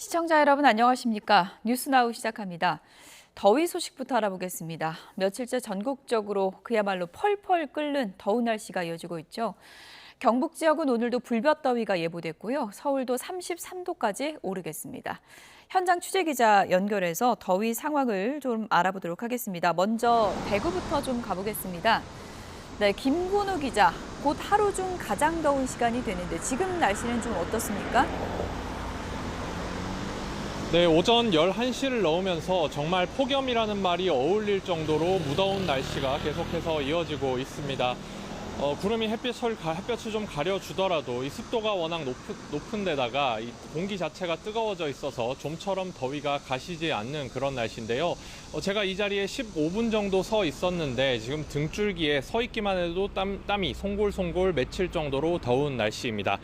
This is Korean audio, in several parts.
시청자 여러분 안녕하십니까? 뉴스나우 시작합니다. 더위 소식부터 알아보겠습니다. 며칠째 전국적으로 그야말로 펄펄 끓는 더운 날씨가 이어지고 있죠. 경북 지역은 오늘도 불볕더위가 예보됐고요. 서울도 33도까지 오르겠습니다. 현장 취재기자 연결해서 더위 상황을 좀 알아보도록 하겠습니다. 먼저 대구부터 좀 가보겠습니다. 네, 김근우 기자, 곧 하루 중 가장 더운 시간이 되는데 지금 날씨는 좀 어떻습니까? 네, 오전 11시를 넘으면서 정말 폭염이라는 말이 어울릴 정도로 무더운 날씨가 계속해서 이어지고 있습니다. 구름이 햇볕을 좀 가려주더라도 이 습도가 워낙 높은 데다가 이 공기 자체가 뜨거워져 있어서 좀처럼 더위가 가시지 않는 그런 날씨인데요. 제가 이 자리에 15분 정도 서 있었는데 지금 등줄기에 서 있기만 해도 땀이 송골송골 맺힐 정도로 더운 날씨입니다.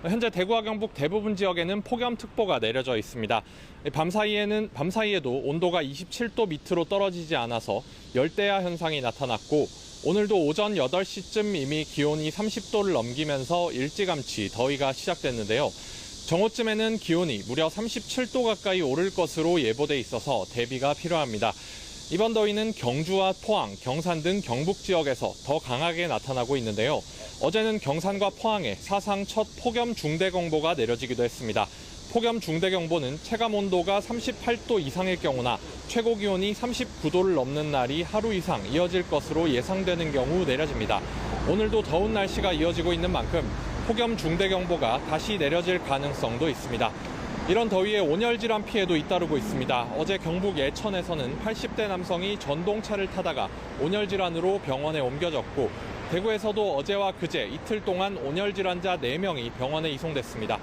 현재 대구와 경북 대부분 지역에는 폭염특보가 내려져 있습니다. 밤사이에도 온도가 27도 밑으로 떨어지지 않아서 열대야 현상이 나타났고 오늘도 오전 8시쯤 이미 기온이 30도를 넘기면서 일찌감치 더위가 시작됐는데요. 정오쯤에는 기온이 무려 37도 가까이 오를 것으로 예보돼 있어서 대비가 필요합니다. 이번 더위는 경주와 포항, 경산 등 경북 지역에서 더 강하게 나타나고 있는데요. 어제는 경산과 포항에 사상 첫 폭염 중대경보가 내려지기도 했습니다. 폭염 중대경보는 체감 온도가 38도 이상일 경우나 최고 기온이 39도를 넘는 날이 하루 이상 이어질 것으로 예상되는 경우 내려집니다. 오늘도 더운 날씨가 이어지고 있는 만큼 폭염 중대경보가 다시 내려질 가능성도 있습니다. 이런 더위에 온열질환 피해도 잇따르고 있습니다. 어제 경북 예천에서는 80대 남성이 전동차를 타다가 온열질환으로 병원에 옮겨졌고 대구에서도 어제와 그제 이틀 동안 온열질환자 4명이 병원에 이송됐습니다.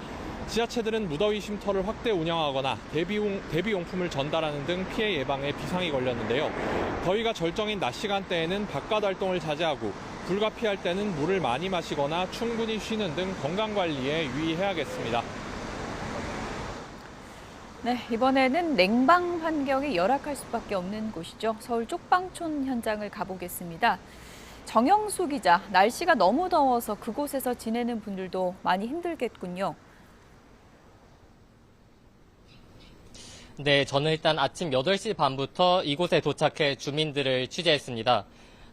지자체들은 무더위 쉼터를 확대 운영하거나 대비용품을 전달하는 등 피해 예방에 비상이 걸렸는데요. 더위가 절정인 낮 시간대에는 바깥 활동을 자제하고 불가피할 때는 물을 많이 마시거나 충분히 쉬는 등 건강관리에 유의해야겠습니다. 네, 이번에는 냉방 환경이 열악할 수밖에 없는 곳이죠. 서울 쪽방촌 현장을 가보겠습니다. 정영수 기자, 날씨가 너무 더워서 그곳에서 지내는 분들도 많이 힘들겠군요. 네, 저는 일단 아침 8시 반부터 이곳에 도착해 주민들을 취재했습니다.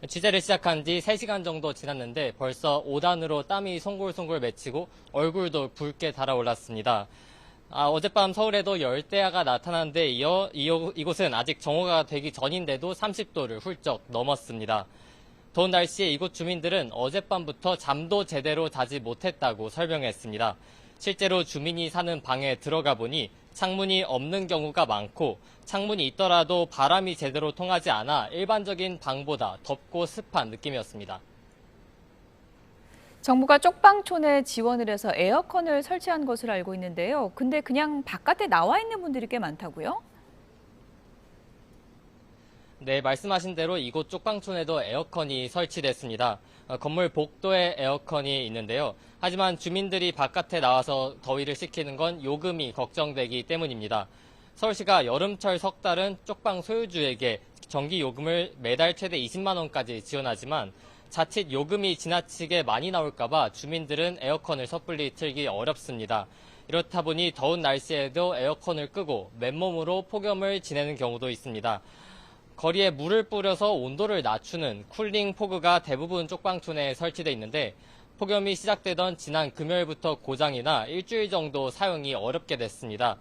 취재를 시작한 지 3시간 정도 지났는데 벌써 5단으로 땀이 송골송골 맺히고 얼굴도 붉게 달아올랐습니다. 어젯밤 서울에도 열대야가 나타난 데 이어 이곳은 아직 정오가 되기 전인데도 30도를 훌쩍 넘었습니다. 더운 날씨에 이곳 주민들은 어젯밤부터 잠도 제대로 자지 못했다고 설명했습니다. 실제로 주민이 사는 방에 들어가 보니 창문이 없는 경우가 많고 창문이 있더라도 바람이 제대로 통하지 않아 일반적인 방보다 덥고 습한 느낌이었습니다. 정부가 쪽방촌에 지원을 해서 에어컨을 설치한 것으로 알고 있는데요. 근데 그냥 바깥에 나와 있는 분들이 꽤 많다고요? 네, 말씀하신 대로 이곳 쪽방촌에도 에어컨이 설치됐습니다. 건물 복도에 에어컨이 있는데요. 하지만 주민들이 바깥에 나와서 더위를 식히는 건 요금이 걱정되기 때문입니다. 서울시가 여름철 석 달은 쪽방 소유주에게 전기 요금을 매달 최대 20만 원까지 지원하지만 자칫 요금이 지나치게 많이 나올까 봐 주민들은 에어컨을 섣불리 틀기 어렵습니다. 이렇다 보니 더운 날씨에도 에어컨을 끄고 맨몸으로 폭염을 지내는 경우도 있습니다. 거리에 물을 뿌려서 온도를 낮추는 쿨링 포그가 대부분 쪽방촌에 설치돼 있는데 폭염이 시작되던 지난 금요일부터 고장이나 일주일 정도 사용이 어렵게 됐습니다.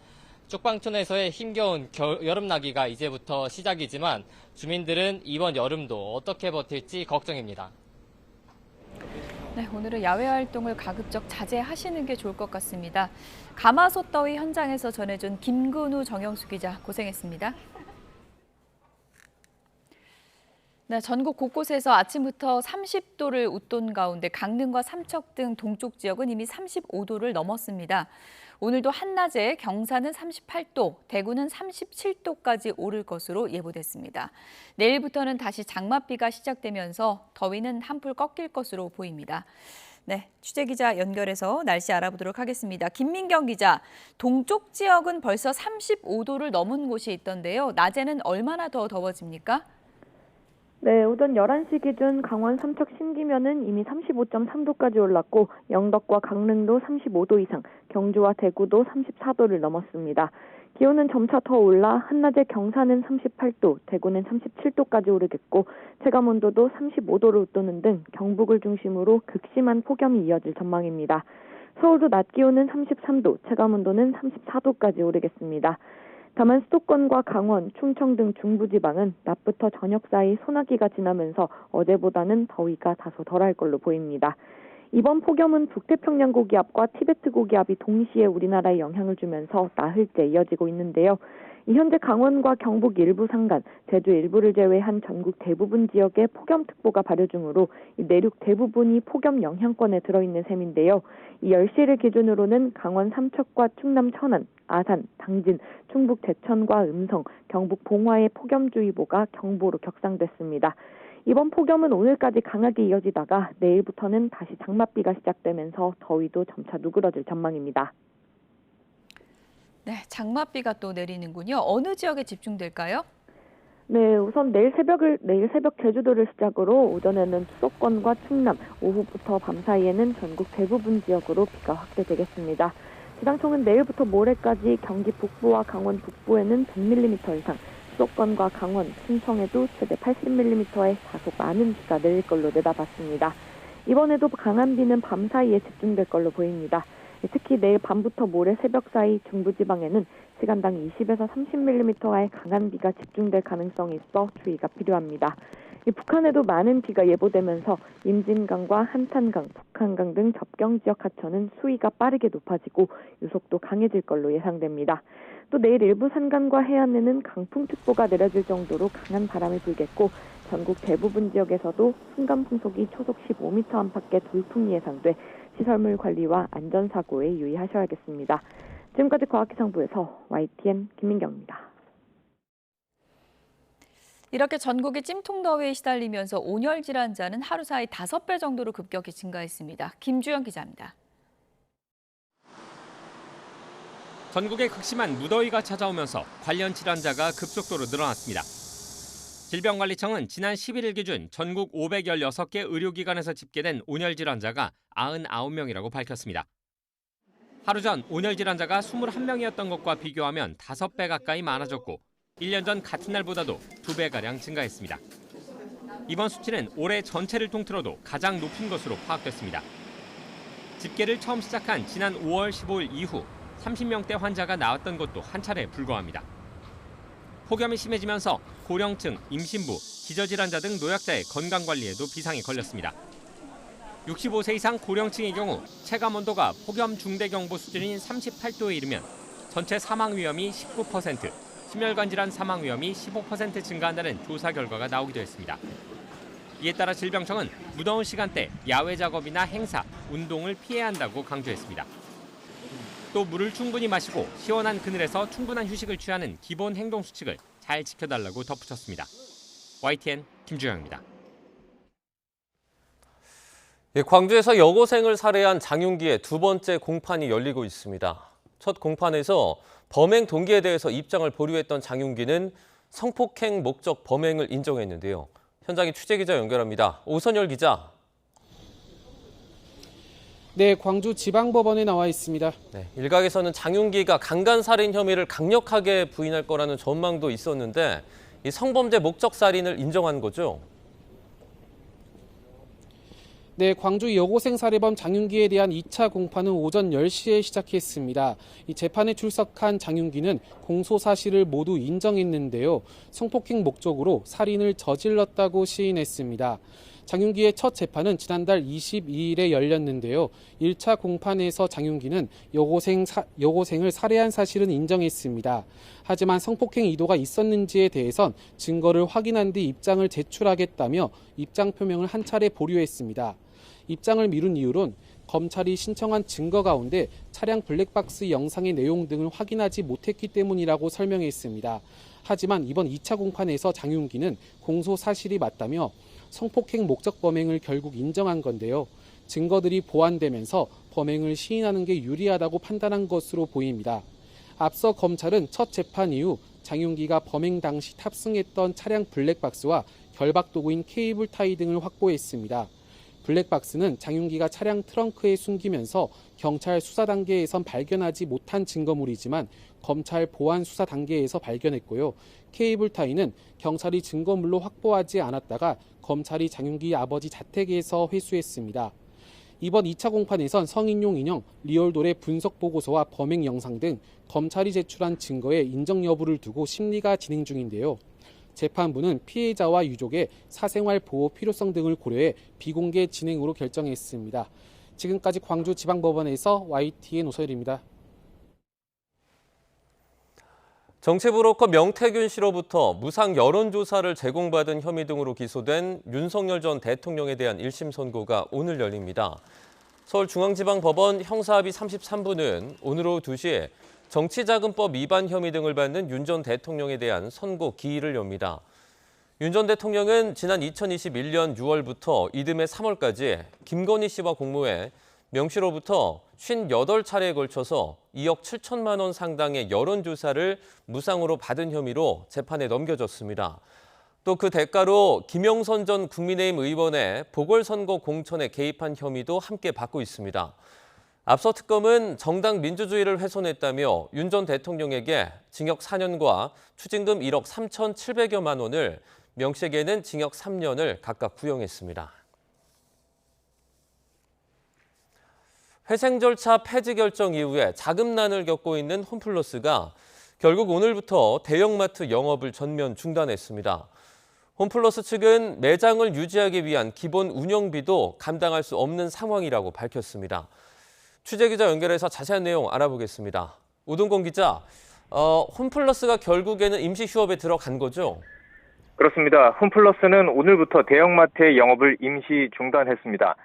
쪽방촌에서의 힘겨운 여름나기가 이제부터 시작이지만 주민들은 이번 여름도 어떻게 버틸지 걱정입니다. 네, 오늘은 야외 활동을 가급적 자제하시는 게 좋을 것 같습니다. 가마솥 더위 현장에서 전해준 김근우 정영수 기자 고생했습니다. 네, 전국 곳곳에서 아침부터 30도를 웃돈 가운데 강릉과 삼척 등 동쪽 지역은 이미 35도를 넘었습니다. 오늘도 한낮에 경산은 38도, 대구는 37도까지 오를 것으로 예보됐습니다. 내일부터는 다시 장맛비가 시작되면서 더위는 한풀 꺾일 것으로 보입니다. 네, 취재기자 연결해서 날씨 알아보도록 하겠습니다. 김민경 기자, 동쪽 지역은 벌써 35도를 넘은 곳이 있던데요. 낮에는 얼마나 더 더워집니까? 네, 오전 11시 기준 강원 삼척 신기면은 이미 35.3도까지 올랐고 영덕과 강릉도 35도 이상, 경주와 대구도 34도를 넘었습니다. 기온은 점차 더 올라 한낮에 경산은 38도, 대구는 37도까지 오르겠고 체감온도도 35도를 웃도는 등 경북을 중심으로 극심한 폭염이 이어질 전망입니다. 서울도 낮 기온은 33도, 체감온도는 34도까지 오르겠습니다. 다만 수도권과 강원, 충청 등 중부지방은 낮부터 저녁 사이 소나기가 지나면서 어제보다는 더위가 다소 덜할 걸로 보입니다. 이번 폭염은 북태평양 고기압과 티베트 고기압이 동시에 우리나라에 영향을 주면서 나흘째 이어지고 있는데요. 현재 강원과 경북 일부 산간, 제주 일부를 제외한 전국 대부분 지역에 폭염특보가 발효 중으로 내륙 대부분이 폭염 영향권에 들어있는 셈인데요. 이 10시를 기준으로는 강원 삼척과 충남 천안, 아산, 당진, 충북 제천과 음성, 경북 봉화의 폭염주의보가 경보로 격상됐습니다. 이번 폭염은 오늘까지 강하게 이어지다가 내일부터는 다시 장맛비가 시작되면서 더위도 점차 누그러질 전망입니다. 네, 장맛비가 또 내리는군요. 어느 지역에 집중될까요? 네, 우선 내일 새벽 제주도를 시작으로 오전에는 수도권과 충남, 오후부터 밤 사이에는 전국 대부분 지역으로 비가 확대되겠습니다. 기상청은 내일부터 모레까지 경기 북부와 강원 북부에는 100mm 이상, 수도권과 강원, 충청에도 최대 80mm의 다소 많은 비가 내릴 걸로 내다봤습니다. 이번에도 강한 비는 밤 사이에 집중될 걸로 보입니다. 특히 내일 밤부터 모레 새벽 사이 중부지방에는 시간당 20에서 30mm의 강한 비가 집중될 가능성이 있어 주의가 필요합니다. 북한에도 많은 비가 예보되면서 임진강과 한탄강, 북한강 등 접경 지역 하천은 수위가 빠르게 높아지고 유속도 강해질 걸로 예상됩니다. 또 내일 일부 산간과 해안에는 강풍특보가 내려질 정도로 강한 바람이 불겠고 전국 대부분 지역에서도 순간풍속이 초속 15m 안팎의 돌풍이 예상돼 시설물 관리와 안전사고에 유의하셔야겠습니다. 지금까지 과학기상부에서 YTN 김민경입니다. 이렇게 전국이 찜통더위에 시달리면서 온열 질환자는 하루 사이 5배 정도로 급격히 증가했습니다. 김주영 기자입니다. 전국에 극심한 무더위가 찾아오면서 관련 질환자가 급속도로 늘어났습니다. 질병관리청은 지난 11일 기준 전국 516개 의료기관에서 집계된 온열 질환자가 99명이라고 밝혔습니다. 하루 전 온열 질환자가 21명이었던 것과 비교하면 5배 가까이 많아졌고 1년 전 같은 날보다도 2배가량 증가했습니다. 이번 수치는 올해 전체를 통틀어도 가장 높은 것으로 파악됐습니다. 집계를 처음 시작한 지난 5월 15일 이후 30명대 환자가 나왔던 것도 한 차례에 불과합니다. 폭염이 심해지면서 고령층, 임신부, 기저질환자 등 노약자의 건강관리에도 비상이 걸렸습니다. 65세 이상 고령층의 경우 체감온도가 폭염 중대경보 수준인 38도에 이르면 전체 사망 위험이 19%, 심혈관 질환 사망 위험이 15% 증가한다는 조사 결과가 나오기도 했습니다. 이에 따라 질병청은 무더운 시간대 야외 작업이나 행사, 운동을 피해야 한다고 강조했습니다. 또 물을 충분히 마시고 시원한 그늘에서 충분한 휴식을 취하는 기본 행동 수칙을 잘 지켜달라고 덧붙였습니다. YTN 김주영입니다. 광주에서 여고생을 살해한 장윤기의 두 번째 공판이 열리고 있습니다. 첫 공판에서 범행 동기에 대해서 입장을 보류했던 장윤기는 성폭행 목적 범행을 인정했는데요. 현장에 취재기자 연결합니다. 오선열 기자. 네, 광주 지방법원에 나와 있습니다. 네, 일각에서는 장윤기가 강간살인 혐의를 강력하게 부인할 거라는 전망도 있었는데 이 성범죄 목적 살인을 인정한 거죠? 네, 광주 여고생 살해범 장윤기에 대한 2차 공판은 오전 10시에 시작했습니다. 이 재판에 출석한 장윤기는 공소 사실을 모두 인정했는데요. 성폭행 목적으로 살인을 저질렀다고 시인했습니다. 장윤기의 첫 재판은 지난달 22일에 열렸는데요. 1차 공판에서 장윤기는 여고생을 살해한 사실은 인정했습니다. 하지만 성폭행 의도가 있었는지에 대해선 증거를 확인한 뒤 입장을 제출하겠다며 입장 표명을 한 차례 보류했습니다. 입장을 미룬 이유론 검찰이 신청한 증거 가운데 차량 블랙박스 영상의 내용 등을 확인하지 못했기 때문이라고 설명했습니다. 하지만 이번 2차 공판에서 장윤기는 공소 사실이 맞다며 성폭행 목적 범행을 결국 인정한 건데요. 증거들이 보완되면서 범행을 시인하는 게 유리하다고 판단한 것으로 보입니다. 앞서 검찰은 첫 재판 이후 장윤기가 범행 당시 탑승했던 차량 블랙박스와 결박 도구인 케이블 타이 등을 확보했습니다. 블랙박스는 장윤기가 차량 트렁크에 숨기면서 경찰 수사 단계에선 발견하지 못한 증거물이지만 검찰 보안 수사 단계에서 발견했고요. 케이블 타이는 경찰이 증거물로 확보하지 않았다가 검찰이 장윤기 아버지 자택에서 회수했습니다. 이번 2차 공판에선 성인용 인형, 리얼돌의 분석 보고서와 범행 영상 등 검찰이 제출한 증거의 인정 여부를 두고 심리가 진행 중인데요. 재판부는 피해자와 유족의 사생활 보호 필요성 등을 고려해 비공개 진행으로 결정했습니다. 지금까지 광주지방법원에서 YTN 오서일입니다. 정치브로커 명태균 씨로부터 무상 여론조사를 제공받은 혐의 등으로 기소된 윤석열 전 대통령에 대한 1심 선고가 오늘 열립니다. 서울중앙지방법원 형사합의 33부는 오늘 오후 2시에 정치자금법 위반 혐의 등을 받는 윤 전 대통령에 대한 선고 기일을 엽니다. 윤 전 대통령은 지난 2021년 6월부터 이듬해 3월까지 김건희 씨와 공모해 명 씨로부터 58차례에 걸쳐서 2억 7천만 원 상당의 여론조사를 무상으로 받은 혐의로 재판에 넘겨졌습니다. 또 그 대가로 김영선 전 국민의힘 의원의 보궐선거 공천에 개입한 혐의도 함께 받고 있습니다. 앞서 특검은 정당 민주주의를 훼손했다며 윤 전 대통령에게 징역 4년과 추징금 1억 3,700여만 원을, 명 씨에게는 징역 3년을 각각 구형했습니다. 회생 절차 폐지 결정 이후에 자금난을 겪고 있는 홈플러스가 결국 오늘부터 대형마트 영업을 전면 중단했습니다. 홈플러스 측은 매장을 유지하기 위한 기본 운영비도 감당할 수 없는 상황이라고 밝혔습니다. 취재기자 연결해서 자세한 내용 알아보겠습니다. 오동건 기자, 홈플러스가 결국에는 임시 휴업에 들어간 거죠? 그렇습니다. 홈플러스는 오늘부터 대형마트의 영업을 임시 중단했습니다.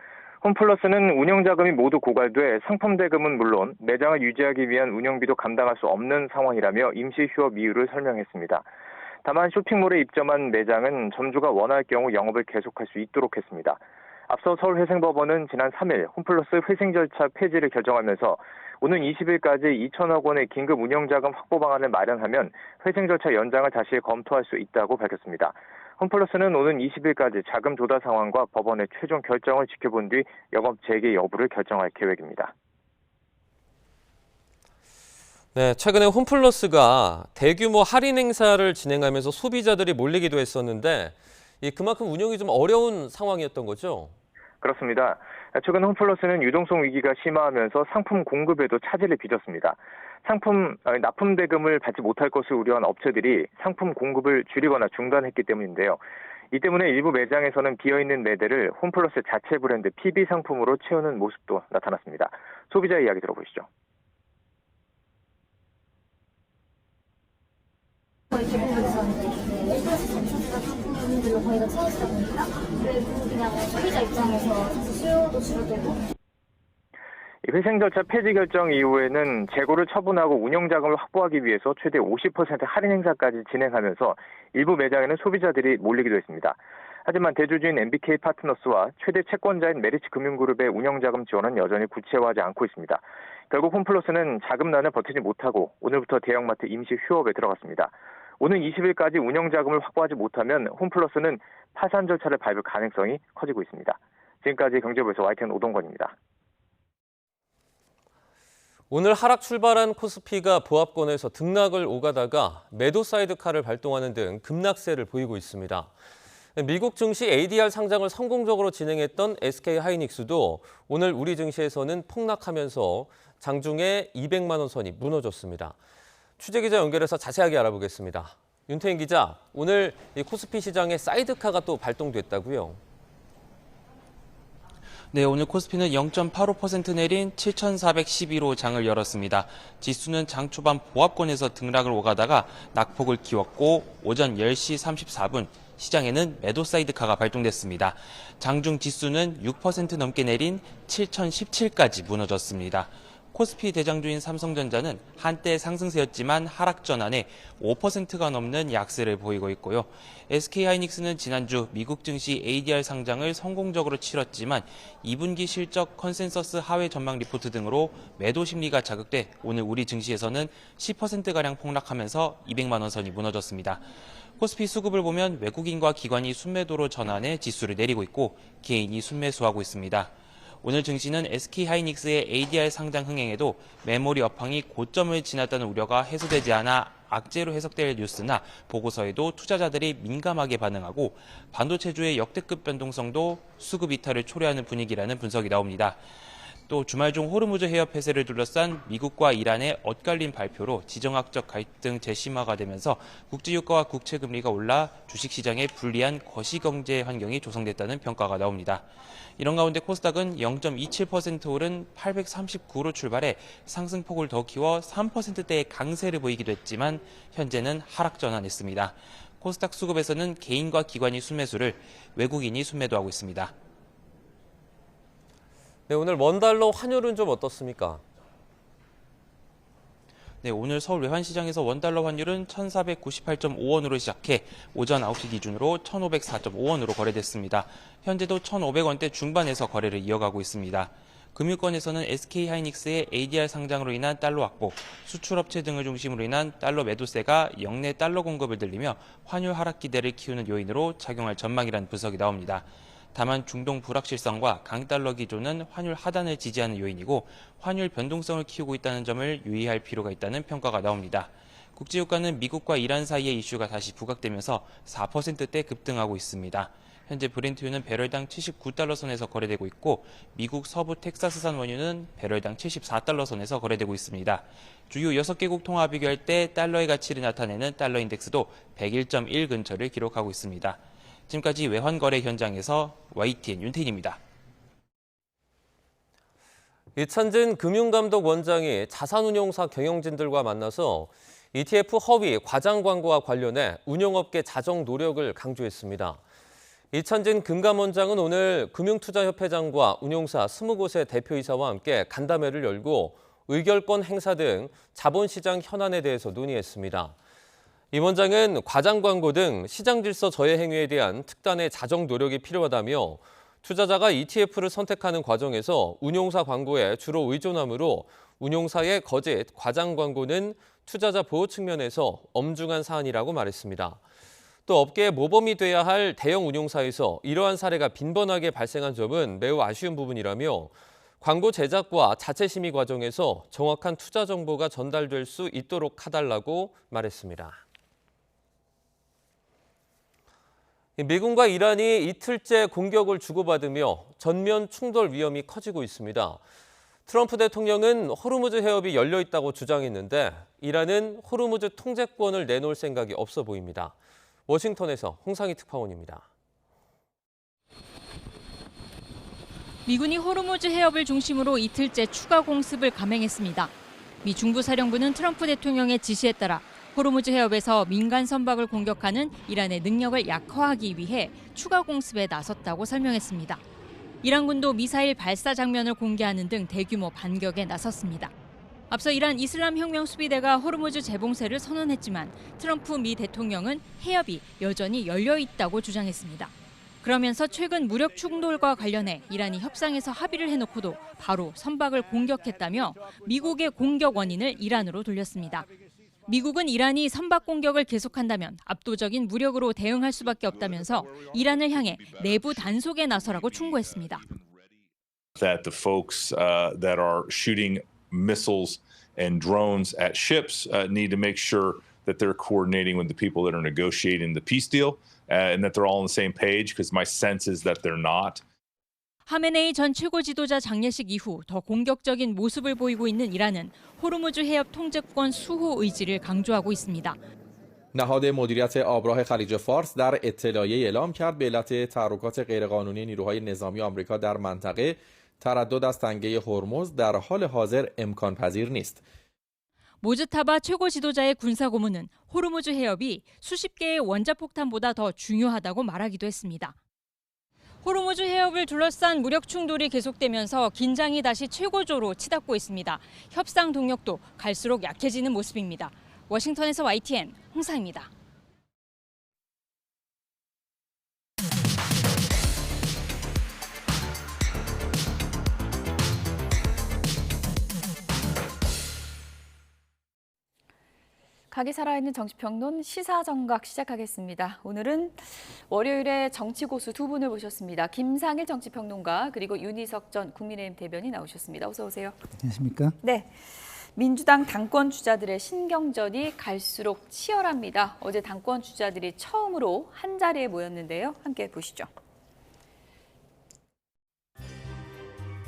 홈플러스는 운영자금이 모두 고갈돼 상품 대금은 물론 매장을 유지하기 위한 운영비도 감당할 수 없는 상황이라며 임시 휴업 이유를 설명했습니다. 다만 쇼핑몰에 입점한 매장은 점주가 원할 경우 영업을 계속할 수 있도록 했습니다. 앞서 서울회생법원은 지난 3일 홈플러스 회생 절차 폐지를 결정하면서 오는 20일까지 2천억 원의 긴급 운영자금 확보 방안을 마련하면 회생 절차 연장을 다시 검토할 수 있다고 밝혔습니다. 홈플러스는 오는 20일까지 자금 조달 상황과 법원의 최종 결정을 지켜본 뒤 영업 재개 여부를 결정할 계획입니다. 네, 최근에 홈플러스가 대규모 할인 행사를 진행하면서 소비자들이 몰리기도 했었는데 그만큼 운영이 좀 어려운 상황이었던 거죠? 그렇습니다. 최근 홈플러스는 유동성 위기가 심화하면서 상품 공급에도 차질을 빚었습니다. 납품 대금을 받지 못할 것을 우려한 업체들이 상품 공급을 줄이거나 중단했기 때문인데요. 이 때문에 일부 매장에서는 비어있는 매대를 홈플러스 자체 브랜드 PB 상품으로 채우는 모습도 나타났습니다. 소비자 이야기 들어보시죠. 거의 대부분 있었는데 상품들로 거의 다 채워지다 보니까 그냥 소비자 입장에서 수요도 줄어들고. 회생 절차 폐지 결정 이후에는 재고를 처분하고 운영 자금을 확보하기 위해서 최대 50% 할인 행사까지 진행하면서 일부 매장에는 소비자들이 몰리기도 했습니다. 하지만 대주주인 MBK 파트너스와 최대 채권자인 메리츠 금융그룹의 운영 자금 지원은 여전히 구체화하지 않고 있습니다. 결국 홈플러스는 자금난을 버티지 못하고 오늘부터 대형마트 임시 휴업에 들어갔습니다. 오는 20일까지 운영 자금을 확보하지 못하면 홈플러스는 파산 절차를 밟을 가능성이 커지고 있습니다. 지금까지 경제부에서 YTN 오동건입니다. 오늘 하락 출발한 코스피가 보합권에서 등락을 오가다가 매도 사이드카를 발동하는 등 급락세를 보이고 있습니다. 미국 증시 ADR 상장을 성공적으로 진행했던 SK하이닉스도 오늘 우리 증시에서는 폭락하면서 장중에 200만 원 선이 무너졌습니다. 취재기자 연결해서 자세하게 알아보겠습니다. 윤태인 기자, 오늘 이 코스피 시장에 사이드카가 또 발동됐다고요? 네, 오늘 코스피는 0.85% 내린 7,411호 장을 열었습니다. 지수는 장 초반 보합권에서 등락을 오가다가 낙폭을 키웠고 오전 10시 34분 시장에는 매도 사이드카가 발동됐습니다. 장중 지수는 6% 넘게 내린 7,017까지 무너졌습니다. 코스피 대장주인 삼성전자는 한때 상승세였지만 하락 전환에 5%가 넘는 약세를 보이고 있고요. SK하이닉스는 지난주 미국 증시 ADR 상장을 성공적으로 치렀지만 2분기 실적 컨센서스 하회 전망 리포트 등으로 매도 심리가 자극돼 오늘 우리 증시에서는 10%가량 폭락하면서 200만 원 선이 무너졌습니다. 코스피 수급을 보면 외국인과 기관이 순매도로 전환해 지수를 내리고 있고 개인이 순매수하고 있습니다. 오늘 증시는 SK하이닉스의 ADR 상장 흥행에도 메모리 업황이 고점을 지났다는 우려가 해소되지 않아 악재로 해석될 뉴스나 보고서에도 투자자들이 민감하게 반응하고 반도체주의 역대급 변동성도 수급 이탈을 초래하는 분위기라는 분석이 나옵니다. 또 주말 중 호르무즈 해협 폐쇄를 둘러싼 미국과 이란의 엇갈린 발표로 지정학적 갈등 재심화가 되면서 국제유가와 국채금리가 올라 주식시장에 불리한 거시경제 환경이 조성됐다는 평가가 나옵니다. 이런 가운데 코스닥은 0.27% 오른 839로 출발해 상승폭을 더 키워 3%대의 강세를 보이기도 했지만 현재는 하락 전환했습니다. 코스닥 수급에서는 개인과 기관이 순매수를, 외국인이 순매도하고 있습니다. 네, 오늘 원달러 환율은 좀 어떻습니까? 네, 오늘 서울 외환시장에서 원달러 환율은 1,498.5원으로 시작해 오전 9시 기준으로 1,504.5원으로 거래됐습니다. 현재도 1,500원대 중반에서 거래를 이어가고 있습니다. 금융권에서는 SK하이닉스의 ADR 상장으로 인한 달러 확보, 수출업체 등을 중심으로 인한 달러 매도세가 역내 달러 공급을 늘리며 환율 하락 기대를 키우는 요인으로 작용할 전망이라는 분석이 나옵니다. 다만 중동 불확실성과 강달러 기조는 환율 하단을 지지하는 요인이고 환율 변동성을 키우고 있다는 점을 유의할 필요가 있다는 평가가 나옵니다. 국제유가는 미국과 이란 사이의 이슈가 다시 부각되면서 4%대 급등하고 있습니다. 현재 브렌트유는 배럴당 79달러 선에서 거래되고 있고 미국 서부 텍사스산 원유는 배럴당 74달러 선에서 거래되고 있습니다. 주요 6개국 통화 비교할 때 달러의 가치를 나타내는 달러 인덱스도 101.1 근처를 기록하고 있습니다. 지금까지 외환거래 현장에서 YTN 윤태인입니다. 이찬진 금융감독원장이 자산운용사 경영진들과 만나서 ETF 허위 과장 광고와 관련해 운용업계 자정 노력을 강조했습니다. 이찬진 금감원장은 오늘 금융투자협회장과 운용사 20곳의 대표이사와 함께 간담회를 열고 의결권 행사 등 자본시장 현안에 대해서 논의했습니다. 이 원장은 과장 광고 등 시장 질서 저해 행위에 대한 특단의 자정 노력이 필요하다며 투자자가 ETF를 선택하는 과정에서 운용사 광고에 주로 의존하므로 운용사의 거짓, 과장 광고는 투자자 보호 측면에서 엄중한 사안이라고 말했습니다. 또 업계의 모범이 돼야 할 대형 운용사에서 이러한 사례가 빈번하게 발생한 점은 매우 아쉬운 부분이라며 광고 제작과 자체 심의 과정에서 정확한 투자 정보가 전달될 수 있도록 해달라고 말했습니다. 미군과 이란이 이틀째 공격을 주고받으며 전면 충돌 위험이 커지고 있습니다. 트럼프 대통령은 호르무즈 해협이 열려 있다고 주장했는데 이란은 호르무즈 통제권을 내놓을 생각이 없어 보입니다. 워싱턴에서 홍상희 특파원입니다. 미군이 호르무즈 해협을 중심으로 이틀째 추가 공습을 감행했습니다. 미 중부사령부는 트럼프 대통령의 지시에 따라 호르무즈 해협에서 민간 선박을 공격하는 이란의 능력을 약화하기 위해 추가 공습에 나섰다고 설명했습니다. 이란군도 미사일 발사 장면을 공개하는 등 대규모 반격에 나섰습니다. 앞서 이란 이슬람혁명수비대가 호르무즈 재봉쇄를 선언했지만 트럼프 미 대통령은 해협이 여전히 열려 있다고 주장했습니다. 그러면서 최근 무력 충돌과 관련해 이란이 협상에서 합의를 해놓고도 바로 선박을 공격했다며 미국의 공격 원인을 이란으로 돌렸습니다. 미국은 이란이 선박 공격을 계속한다면 압도적인 무력으로 대응할 수밖에 없다면서 이란을 향해 내부 단속에 나서라고 충고했습니다. That the folks that are shooting missiles and drones at ships need to make sure that they're coordinating with the people that are negotiating the peace deal and that they're all on the same page, because my sense is that they're not. 하메네이 전 최고 지도자 장례식 이후 더 공격적인 모습을 보이고 있는 이란은 호르무즈 해협 통제권 수호 의지를 강조하고 있습니다. نهاد مدیریت آبراه خلیج فارس در اطلاعیه اعلام کرد به علت تحرکات غیرقانونی نیروهای نظامی آمریکا در منطقه تردد از تنگه هرمز در حال حاضر امکان پذیر نیست. 모즈타바 최고 지도자의 군사 고문은 호르무즈 해협이 수십 개의 원자폭탄보다 더 중요하다고 말하기도 했습니다. 호르무즈 해협을 둘러싼 무력 충돌이 계속되면서 긴장이 다시 최고조로 치닫고 있습니다. 협상 동력도 갈수록 약해지는 모습입니다. 워싱턴에서 YTN 홍상입니다. 각이 살아있는 정치평론 시사정각 시작하겠습니다. 오늘은 월요일에 정치고수 두 분을 모셨습니다. 김상일 정치평론가 그리고 윤희석 전 국민의힘 대변인 나오셨습니다. 어서 오세요. 안녕하십니까? 네. 민주당 당권 주자들의 신경전이 갈수록 치열합니다. 어제 당권 주자들이 처음으로 한 자리에 모였는데요. 함께 보시죠.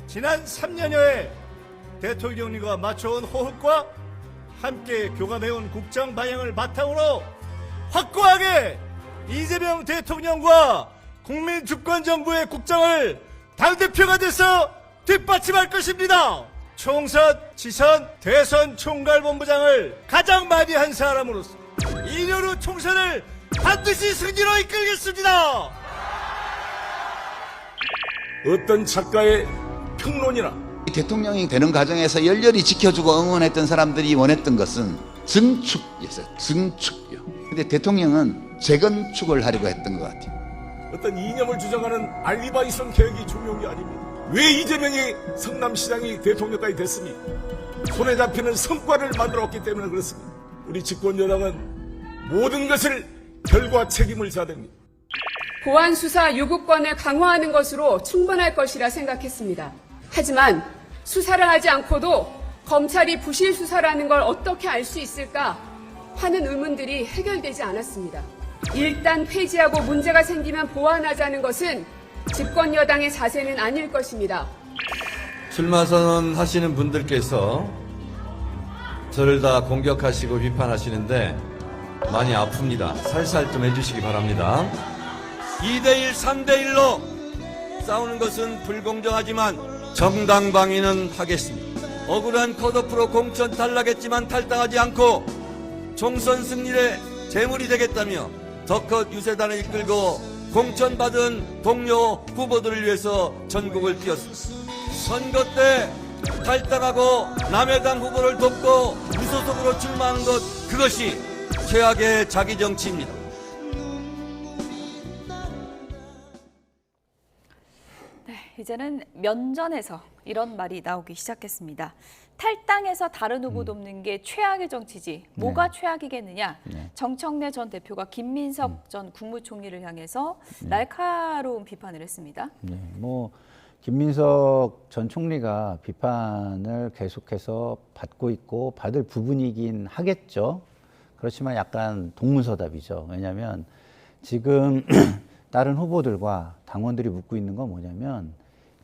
지난 3년여의 대통령님과 맞춰온 호흡과 함께 교감해온 국정 방향을 바탕으로 확고하게 이재명 대통령과 국민주권정부의 국정을 당대표가 돼서 뒷받침할 것입니다. 총선, 지선, 대선 총괄본부장을 가장 많이 한 사람으로서 2년 후 총선을 반드시 승리로 이끌겠습니다. 어떤 작가의 평론이나 대통령이 되는 과정에서 열렬히 지켜주고 응원했던 사람들이 원했던 것은 증축이었어요. 증축이요. 근데 대통령은 재건축을 하려고 했던 것 같아요. 어떤 이념을 주장하는 알리바이성 개혁이 중요한 게 아닙니다. 왜 이재명이 성남시장이 대통령까지 됐습니까? 손에 잡히는 성과를 만들었기 때문에 그렇습니다. 우리 집권 여당은 모든 것을 결과 책임을 져야 됩니다. 보안 수사 요구권을 강화하는 것으로 충분할 것이라 생각했습니다. 하지만 수사를 하지 않고도 검찰이 부실 수사라는 걸 어떻게 알 수 있을까 하는 의문들이 해결되지 않았습니다. 일단 폐지하고 문제가 생기면 보완하자는 것은 집권 여당의 자세는 아닐 것입니다. 출마 선언하시는 분들께서 저를 다 공격하시고 비판하시는데 많이 아픕니다. 살살 좀 해주시기 바랍니다. 2대1, 3대1로 싸우는 것은 불공정하지만 정당방위는 하겠습니다. 억울한 컷오프로 공천 탈락했지만 탈당하지 않고 총선 승리의 재물이 되겠다며 더 컷 유세단을 이끌고 공천받은 동료 후보들을 위해서 전국을 뛰었습니다. 선거 때 탈당하고 남의 당 후보를 돕고 무소속으로 출마하는 것, 그것이 최악의 자기 정치입니다. 네, 이제는 면전에서 이런 말이 나오기 시작했습니다. 탈당해서 다른 후보 돕는 게 최악의 정치지 뭐가 최악이겠느냐. 정청래 전 대표가 김민석 전 국무총리를 향해서 날카로운 비판을 했습니다. 네, 뭐 김민석 전 총리가 비판을 계속해서 받고 있고 받을 부분이긴 하겠죠. 그렇지만 약간 동문서답이죠. 왜냐하면 지금 다른 후보들과 당원들이 묻고 있는 건 뭐냐면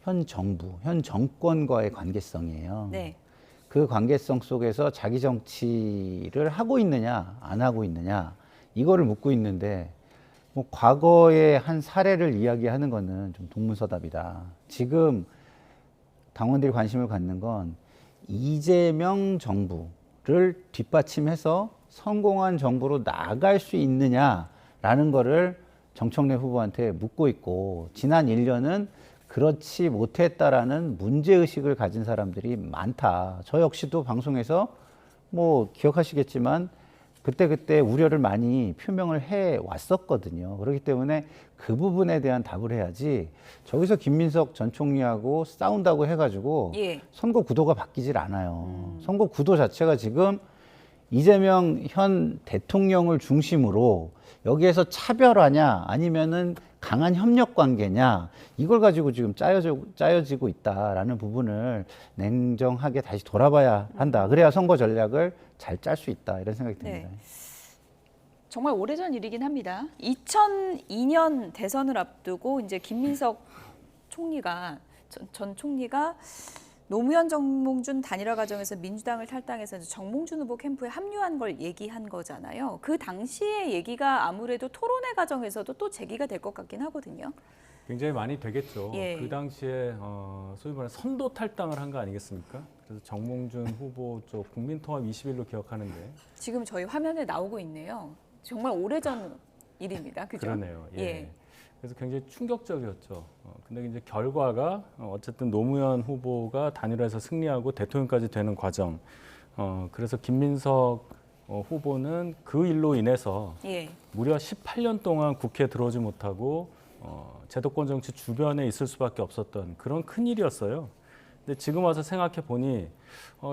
현 정부, 현 정권과의 관계성이에요. 네. 그 관계성 속에서 자기 정치를 하고 있느냐 안 하고 있느냐 이거를 묻고 있는데 뭐 과거의 한 사례를 이야기하는 거는 좀 동문서답이다. 지금 당원들이 관심을 갖는 건 이재명 정부를 뒷받침해서 성공한 정부로 나아갈 수 있느냐라는 거를 정청래 후보한테 묻고 있고, 지난 1년은 그렇지 못했다라는 문제의식을 가진 사람들이 많다. 저 역시도 방송에서 뭐 기억하시겠지만 그때 우려를 많이 표명을 해 왔었거든요. 그렇기 때문에 그 부분에 대한 답을 해야지 저기서 김민석 전 총리하고 싸운다고 해가지고 선거 구도가 바뀌질 않아요. 선거 구도 자체가 지금 이재명 현 대통령을 중심으로 여기에서 차별화냐 아니면은 강한 협력 관계냐 이걸 가지고 지금 짜여지고 있다라는 부분을 냉정하게 다시 돌아봐야 한다. 그래야 선거 전략을 잘 짤 수 있다 이런 생각이 듭니다. 네. 정말 오래전 일이긴 합니다. 2002년 대선을 앞두고 이제 김민석 총리가 전 총리가 노무현 정몽준 단일화 과정에서 민주당을 탈당해서 정몽준 후보 캠프에 합류한 걸 얘기한 거잖아요. 그 당시의 얘기가 아무래도 토론회 과정에서도 또 제기가 될 것 같긴 하거든요. 굉장히 많이 되겠죠. 예. 그 당시에 소위 말하는 선도 탈당을 한 거 아니겠습니까? 그래서 정몽준 후보 쪽 국민통합 20일로 기억하는데 지금 저희 화면에 나오고 있네요. 정말 오래전 일입니다. 그죠? 그러네요. 예. 그래서 굉장히 충격적이었죠. 근데 이제 결과가 어쨌든 노무현 후보가 단일화해서 승리하고 대통령까지 되는 과정. 그래서 김민석 후보는 그 일로 인해서 무려 18년 동안 국회에 들어오지 못하고 제도권 정치 주변에 있을 수밖에 없었던 그런 큰 일이었어요. 근데 지금 와서 생각해 보니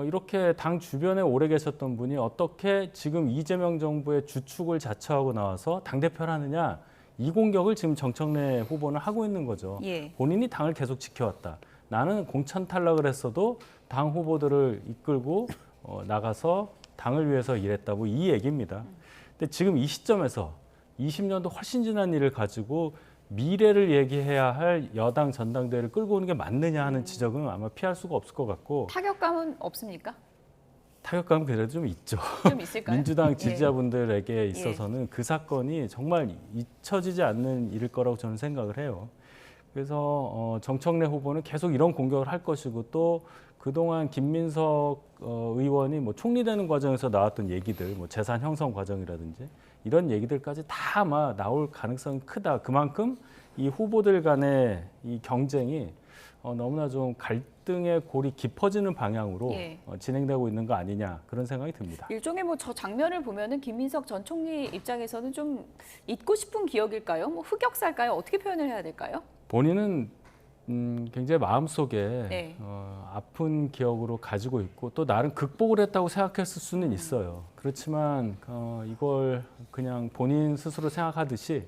이렇게 당 주변에 오래 계셨던 분이 어떻게 지금 이재명 정부의 주축을 자처하고 나와서 당대표를 하느냐, 이 공격을 지금 정청래 후보는 하고 있는 거죠. 예. 본인이 당을 계속 지켜왔다. 나는 공천 탈락을 했어도 당 후보들을 이끌고 나가서 당을 위해서 일했다. 뭐 이 얘기입니다. 근데 지금 이 시점에서 20년도 훨씬 지난 일을 가지고 미래를 얘기해야 할 여당 전당대회를 끌고 오는 게 맞느냐 하는 지적은 아마 피할 수가 없을 것 같고. 타격감은 없습니까? 타격감은 그래도 좀 있죠. 좀 있을까요? 민주당 지지자분들에게 있어서는 그 사건이 정말 잊혀지지 않는 일일 거라고 저는 생각을 해요. 그래서 정청래 후보는 계속 이런 공격을 할 것이고, 또 그동안 김민석 의원이 뭐 총리되는 과정에서 나왔던 얘기들, 뭐 재산 형성 과정이라든지 이런 얘기들까지 다 아마 나올 가능성이 크다. 그만큼 이 후보들 간의 이 경쟁이 너무나 좀 갈등의 골이 깊어지는 방향으로 진행되고 있는 거 아니냐, 그런 생각이 듭니다. 일종의 뭐 저 장면을 보면은 김민석 전 총리 입장에서는 좀 잊고 싶은 기억일까요? 뭐 흑역사일까요? 어떻게 표현을 해야 될까요? 본인은 굉장히 마음속에 아픈 기억으로 가지고 있고, 또 나름 극복을 했다고 생각했을 수는 있어요. 그렇지만 이걸 그냥 본인 스스로 생각하듯이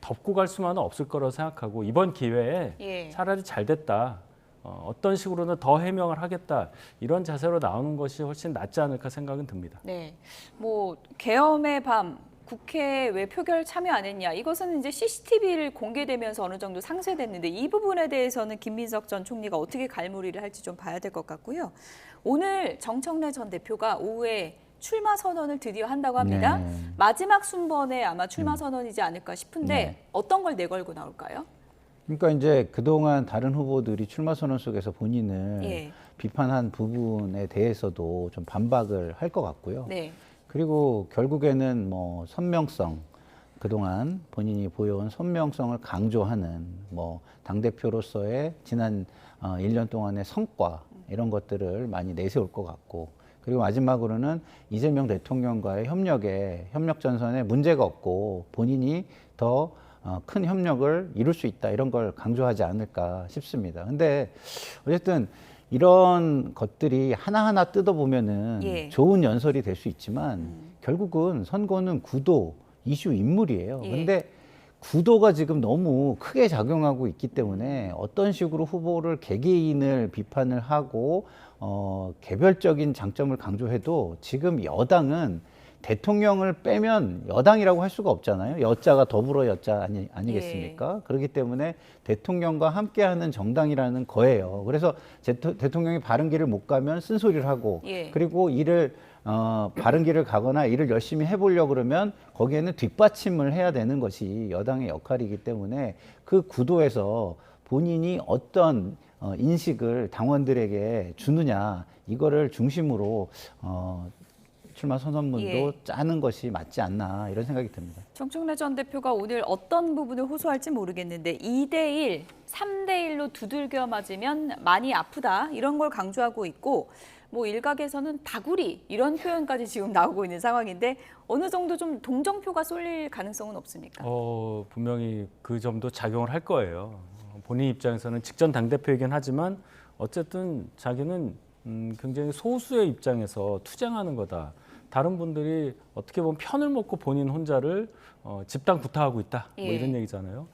덮고 갈 수만은 없을 거라고 생각하고, 이번 기회에 차라리 잘 됐다, 어떤 식으로는 더 해명을 하겠다, 이런 자세로 나오는 것이 훨씬 낫지 않을까 생각은 듭니다. 네, 뭐 계엄의 밤 국회 왜 표결 참여 안 했냐, 이것은 이제 CCTV를 공개되면서 어느 정도 상쇄됐는데, 이 부분에 대해서는 김민석 전 총리가 어떻게 갈무리를 할지 좀 봐야 될 것 같고요. 오늘 정청래 전 대표가 오후에 출마 선언을 드디어 한다고 합니다. 네. 마지막 순번에 아마 출마 선언이지 않을까 싶은데 어떤 걸 내걸고 나올까요? 그러니까 이제 그동안 다른 후보들이 출마 선언 속에서 본인을 비판한 부분에 대해서도 좀 반박을 할 것 같고요. 그리고 결국에는 뭐 선명성, 그동안 본인이 보여온 선명성을 강조하는 뭐 당대표로서의 지난 1년 동안의 성과, 이런 것들을 많이 내세울 것 같고, 그리고 마지막으로는 이재명 대통령과의 협력 전선에 문제가 없고 본인이 더 큰 협력을 이룰 수 있다, 이런 걸 강조하지 않을까 싶습니다. 근데 어쨌든 이런 것들이 하나하나 뜯어보면은 좋은 연설이 될 수 있지만 결국은 선거는 구도, 이슈, 인물이에요. 근데 구도가 지금 너무 크게 작용하고 있기 때문에 어떤 식으로 후보를 개개인을 비판을 하고 개별적인 장점을 강조해도 지금 여당은 대통령을 빼면 여당이라고 할 수가 없잖아요. 여자가 더불어 여자 아니겠습니까? 그렇기 때문에 대통령과 함께하는 정당이라는 거예요. 그래서 대통령이 바른 길을 못 가면 쓴소리를 하고, 그리고 일을 바른 길을 가거나 일을 열심히 해보려고 그러면 거기에는 뒷받침을 해야 되는 것이 여당의 역할이기 때문에 그 구도에서 본인이 어떤 인식을 당원들에게 주느냐, 이거를 중심으로 출마 선언문도 짜는 것이 맞지 않나, 이런 생각이 듭니다. 정청래 전 대표가 오늘 어떤 부분을 호소할지 모르겠는데 2대1, 3대1로 두들겨 맞으면 많이 아프다, 이런 걸 강조하고 있고, 뭐 일각에서는 다구리, 이런 표현까지 지금 나오고 있는 상황인데 어느 정도 좀 동정표가 쏠릴 가능성은 없습니까? 분명히 그 점도 작용을 할 거예요. 본인 입장에서는 직전 당대표이긴 하지만 어쨌든 자기는 굉장히 소수의 입장에서 투쟁하는 거다. 다른 분들이 어떻게 보면 편을 먹고 본인 혼자를 집단 구타하고 있다, 뭐 이런 얘기잖아요.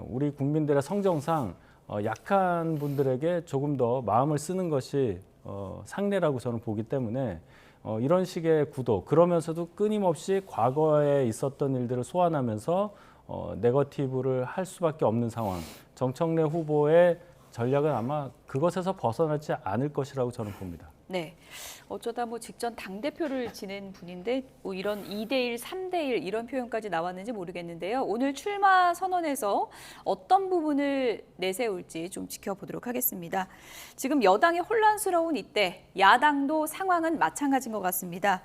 우리 국민들의 성정상 약한 분들에게 조금 더 마음을 쓰는 것이 상례라고 저는 보기 때문에 이런 식의 구도, 그러면서도 끊임없이 과거에 있었던 일들을 소환하면서 네거티브를 할 수밖에 없는 상황. 정청래 후보의 전략은 아마 그것에서 벗어나지 않을 것이라고 저는 봅니다. 네, 어쩌다 뭐 직전 당대표를 지낸 분인데 뭐 이런 2대1, 3대1 이런 표현까지 나왔는지 모르겠는데요. 오늘 출마 선언에서 어떤 부분을 내세울지 좀 지켜보도록 하겠습니다. 지금 여당이 혼란스러운 이때 야당도 상황은 마찬가지인 것 같습니다.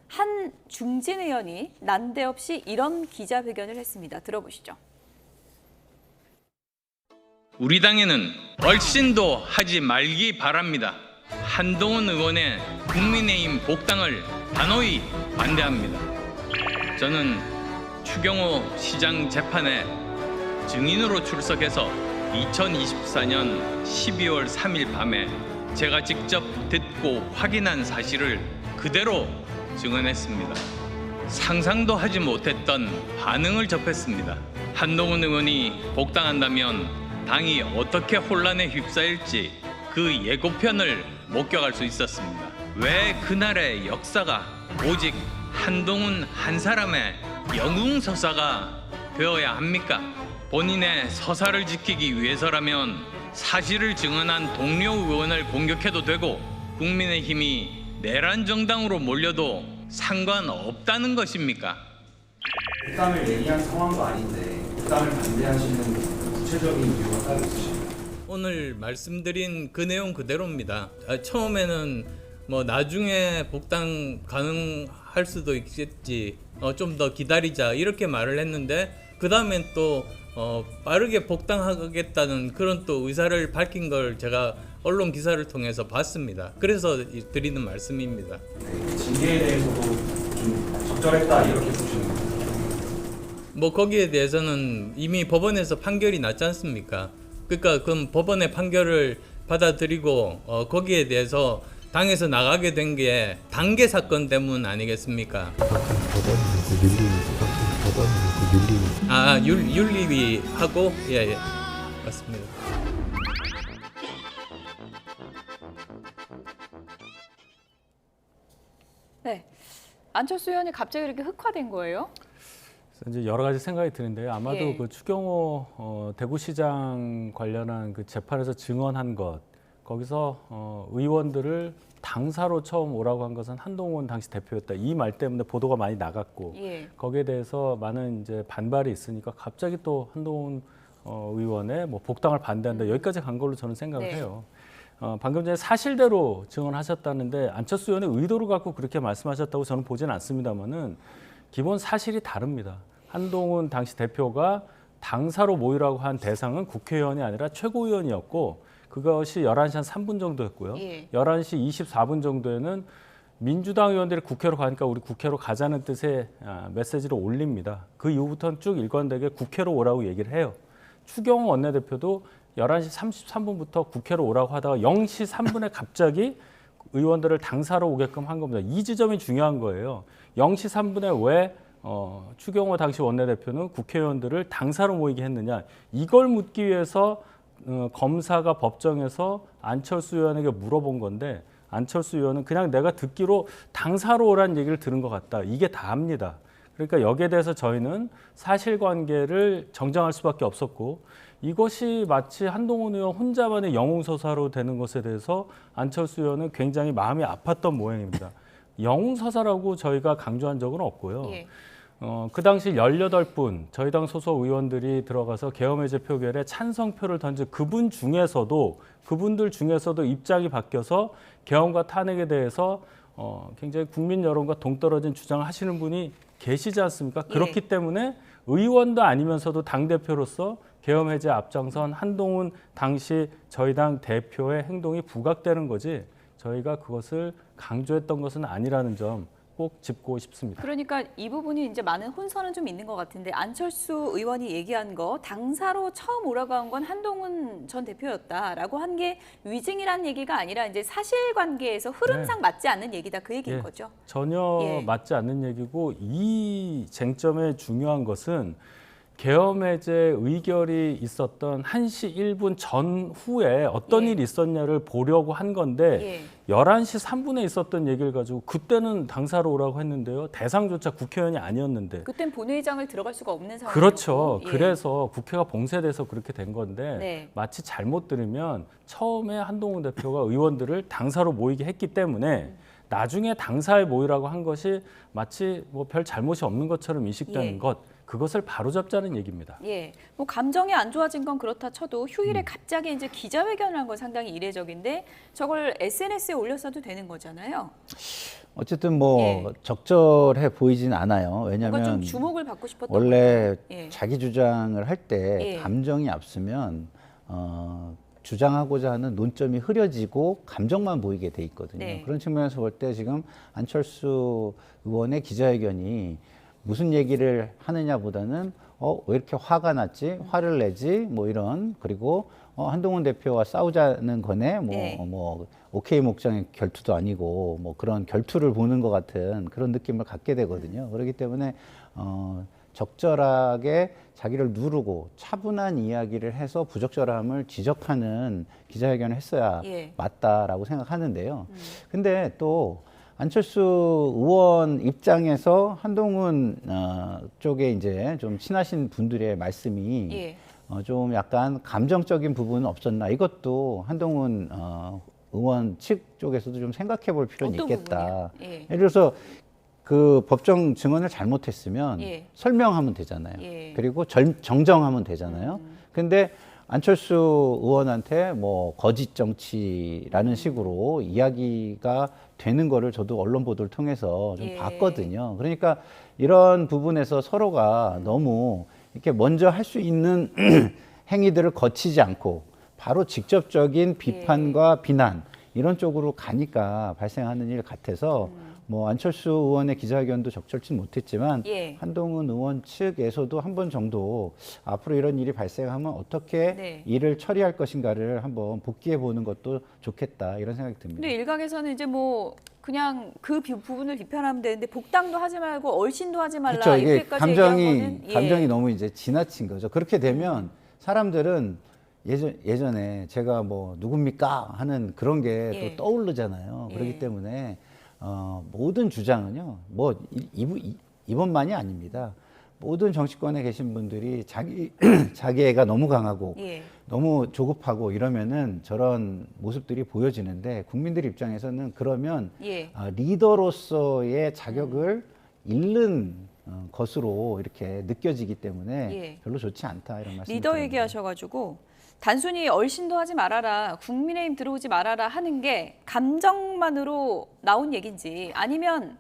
한 중진 의원이 난데없이 이런 기자회견을 했습니다. 들어보시죠. 우리 당에는 얼씬도 하지 말기 바랍니다. 한동훈 의원의 국민의힘 복당을 단호히 반대합니다. 저는 추경호 시장 재판에 증인으로 출석해서 2024년 12월 3일 밤에 제가 직접 듣고 확인한 사실을 그대로 증언했습니다. 상상도 하지 못했던 반응을 접했습니다. 한동훈 의원이 복당한다면 당이 어떻게 혼란에 휩싸일지 그 예고편을 목격할 수 있었습니다. 왜 그날의 역사가 오직 한동훈 한 사람의 영웅서사가 되어야 합니까? 본인의 서사를 지키기 위해서라면 사실을 증언한 동료 의원을 공격해도 되고 국민의힘이 내란 정당으로 몰려도 상관없다는 것입니까? 국감을 얘기한 상황도 아닌데 국감을 반대하시는 구체적인 이유가 따로 있으십니까? 오늘 말씀드린 그 내용 그대로입니다. 처음에는 뭐 나중에 복당 가능할 수도 있겠지, 좀 더 기다리자 이렇게 말을 했는데 그 다음엔 또 빠르게 복당하겠다는 그런 또 의사를 밝힌 걸 제가 언론 기사를 통해서 봤습니다. 그래서 드리는 말씀입니다. 징계에 대해서도 좀 적절했다 이렇게 보시는 거예요? 뭐 거기에 대해서는 이미 법원에서 판결이 났지 않습니까? 그러니까 그럼 법원의 판결을 받아들이고 거기에 대해서 당에서 나가게 된 게 단계 사건 때문 아니겠습니까? 윤리위하고 예, 맞습니다. 네, 안철수 의원이 갑자기 이렇게 흑화된 거예요? 이제 여러 가지 생각이 드는데요. 아마도 예. 그 추경호 대구시장 관련한 그 재판에서 증언한 것, 거기서 의원들을 당사로 처음 오라고 한 것은 한동훈 당시 대표였다. 이 말 때문에 보도가 많이 나갔고 예. 거기에 대해서 많은 이제 반발이 있으니까 갑자기 또 한동훈 의원의 뭐 복당을 반대한다. 여기까지 간 걸로 저는 생각을 네. 해요. 방금 전에 사실대로 증언하셨다는데 안철수 의원의 의도를 갖고 그렇게 말씀하셨다고 저는 보지는 않습니다만은 기본 사실이 다릅니다. 한동훈 당시 대표가 당사로 모이라고 한 대상은 국회의원이 아니라 최고위원이었고 그것이 11시 한 3분 정도였고요. 예. 11시 24분 정도에는 민주당 의원들이 국회로 가니까 우리 국회로 가자는 뜻의 메시지를 올립니다. 그 이후부터는 쭉 일관되게 국회로 오라고 얘기를 해요. 추경호 원내대표도 11시 33분부터 국회로 오라고 하다가 0시 3분에 갑자기 의원들을 당사로 오게끔 한 겁니다. 이 지점이 중요한 거예요. 0시 3분에 왜 추경호 당시 원내대표는 국회의원들을 당사로 모이게 했느냐. 이걸 묻기 위해서 검사가 법정에서 안철수 의원에게 물어본 건데 안철수 의원은 그냥 내가 듣기로 당사로 오라는 얘기를 들은 것 같다. 이게 다합니다. 그러니까 여기에 대해서 저희는 사실관계를 정정할 수밖에 없었고 이것이 마치 한동훈 의원 혼자만의 영웅서사로 되는 것에 대해서 안철수 의원은 굉장히 마음이 아팠던 모양입니다. 영웅서사라고 저희가 강조한 적은 없고요. 예. 그 당시 18분 저희 당 소속 의원들이 들어가서 계엄해제 표결에 찬성표를 던진 그분들 중에서도 입장이 바뀌어서 계엄과 탄핵에 대해서 굉장히 국민 여론과 동떨어진 주장을 하시는 분이 계시지 않습니까? 예. 그렇기 때문에 의원도 아니면서도 당대표로서 계엄해제 앞장선 한동훈 당시 저희 당 대표의 행동이 부각되는 거지 저희가 그것을 강조했던 것은 아니라는 점 꼭 짚고 싶습니다. 그러니까 이 부분이 이제 많은 혼선은 좀 있는 것 같은데 안철수 의원이 얘기한 거 당사로 처음 오라고 한 건 한동훈 전 대표였다라고 한 게 위증이라는 얘기가 아니라 이제 사실관계에서 흐름상 네. 맞지 않는 얘기다 그 얘기인 예, 거죠. 전혀 예. 맞지 않는 얘기고 이 쟁점의 중요한 것은 계엄해제 의결이 있었던 1시 1분 전후에 어떤 예. 일이 있었냐를 보려고 한 건데 예. 11시 3분에 있었던 얘기를 가지고 그때는 당사로 오라고 했는데요. 대상조차 국회의원이 아니었는데. 그땐 본회의장을 들어갈 수가 없는 상황이었고. 그렇죠. 예. 그래서 국회가 봉쇄돼서 그렇게 된 건데 네. 마치 잘못 들으면 처음에 한동훈 대표가 의원들을 당사로 모이게 했기 때문에 나중에 당사에 모이라고 한 것이 마치 뭐 별 잘못이 없는 것처럼 인식되는 예. 것. 그것을 바로잡자는 얘기입니다. 예, 뭐 감정이 안 좋아진 건 그렇다 쳐도 휴일에 갑자기 이제 기자회견을 한 건 상당히 이례적인데 저걸 SNS에 올렸어도 되는 거잖아요. 어쨌든 뭐 예. 적절해 보이진 않아요. 뭔가 왜냐하면 좀 주목을 받고 싶었던 원래 것 같아요. 예. 자기 주장을 할 때 예. 감정이 앞서면 주장하고자 하는 논점이 흐려지고 감정만 보이게 돼 있거든요. 네. 그런 측면에서 볼 때 지금 안철수 의원의 기자회견이 무슨 얘기를 하느냐보다는 왜 이렇게 화가 났지? 화를 내지? 뭐 이런. 그리고 한동훈 대표와 싸우자는 거네. 뭐 오케이 목장의 결투도 아니고 뭐 그런 결투를 보는 것 같은 그런 느낌을 갖게 되거든요. 그렇기 때문에 적절하게 자기를 누르고 차분한 이야기를 해서 부적절함을 지적하는 기자회견을 했어야 맞다라고 생각하는데요. 근데 또 안철수 의원 입장에서 한동훈 쪽에 이제 좀 친하신 분들의 말씀이 좀 약간 감정적인 부분은 없었나, 이것도 한동훈 의원 측 쪽에서도 좀 생각해 볼 필요는 있겠다. 예를 들어서 그 법정 증언을 잘못했으면 설명하면 되잖아요. 그리고 정정하면 되잖아요. 근데 안철수 의원한테 뭐 거짓 정치라는 식으로 이야기가 되는 거를 저도 언론 보도를 통해서 좀 봤거든요. 그러니까 이런 부분에서 서로가 너무 이렇게 먼저 할 수 있는 행위들을 거치지 않고 바로 직접적인 비판과 비난 이런 쪽으로 가니까 발생하는 일 같아서 뭐 안철수 의원의 기자회견도 적절치 못했지만 한동훈 의원 측에서도 한 번 정도 앞으로 이런 일이 발생하면 어떻게 일을 처리할 것인가를 한번 복기해 보는 것도 좋겠다, 이런 생각이 듭니다. 근데 일각에서는 이제 뭐 그냥 그 부분을 비판하면 되는데 복당도 하지 말고 얼씬도 하지 말라, 그렇죠. 이게 이렇게까지 얘기한 거는 감정이 너무 이제 지나친 거죠. 그렇게 되면 사람들은 예전에 제가 뭐 누굽니까 하는 그런 게 또 떠오르잖아요. 그렇기 때문에 모든 주장은요, 뭐 이번만이 아닙니다. 모든 정치권에 계신 분들이 자기애가 너무 강하고 너무 조급하고 이러면은 저런 모습들이 보여지는데, 국민들 입장에서는 그러면 리더로서의 자격을 잃는 것으로 이렇게 느껴지기 때문에 별로 좋지 않다, 이런 말씀. 리더 얘기하셔가지고 단순히 얼씬도 하지 말아라, 국민의힘 들어오지 말아라 하는 게 감정만으로 나온 얘기인지, 아니면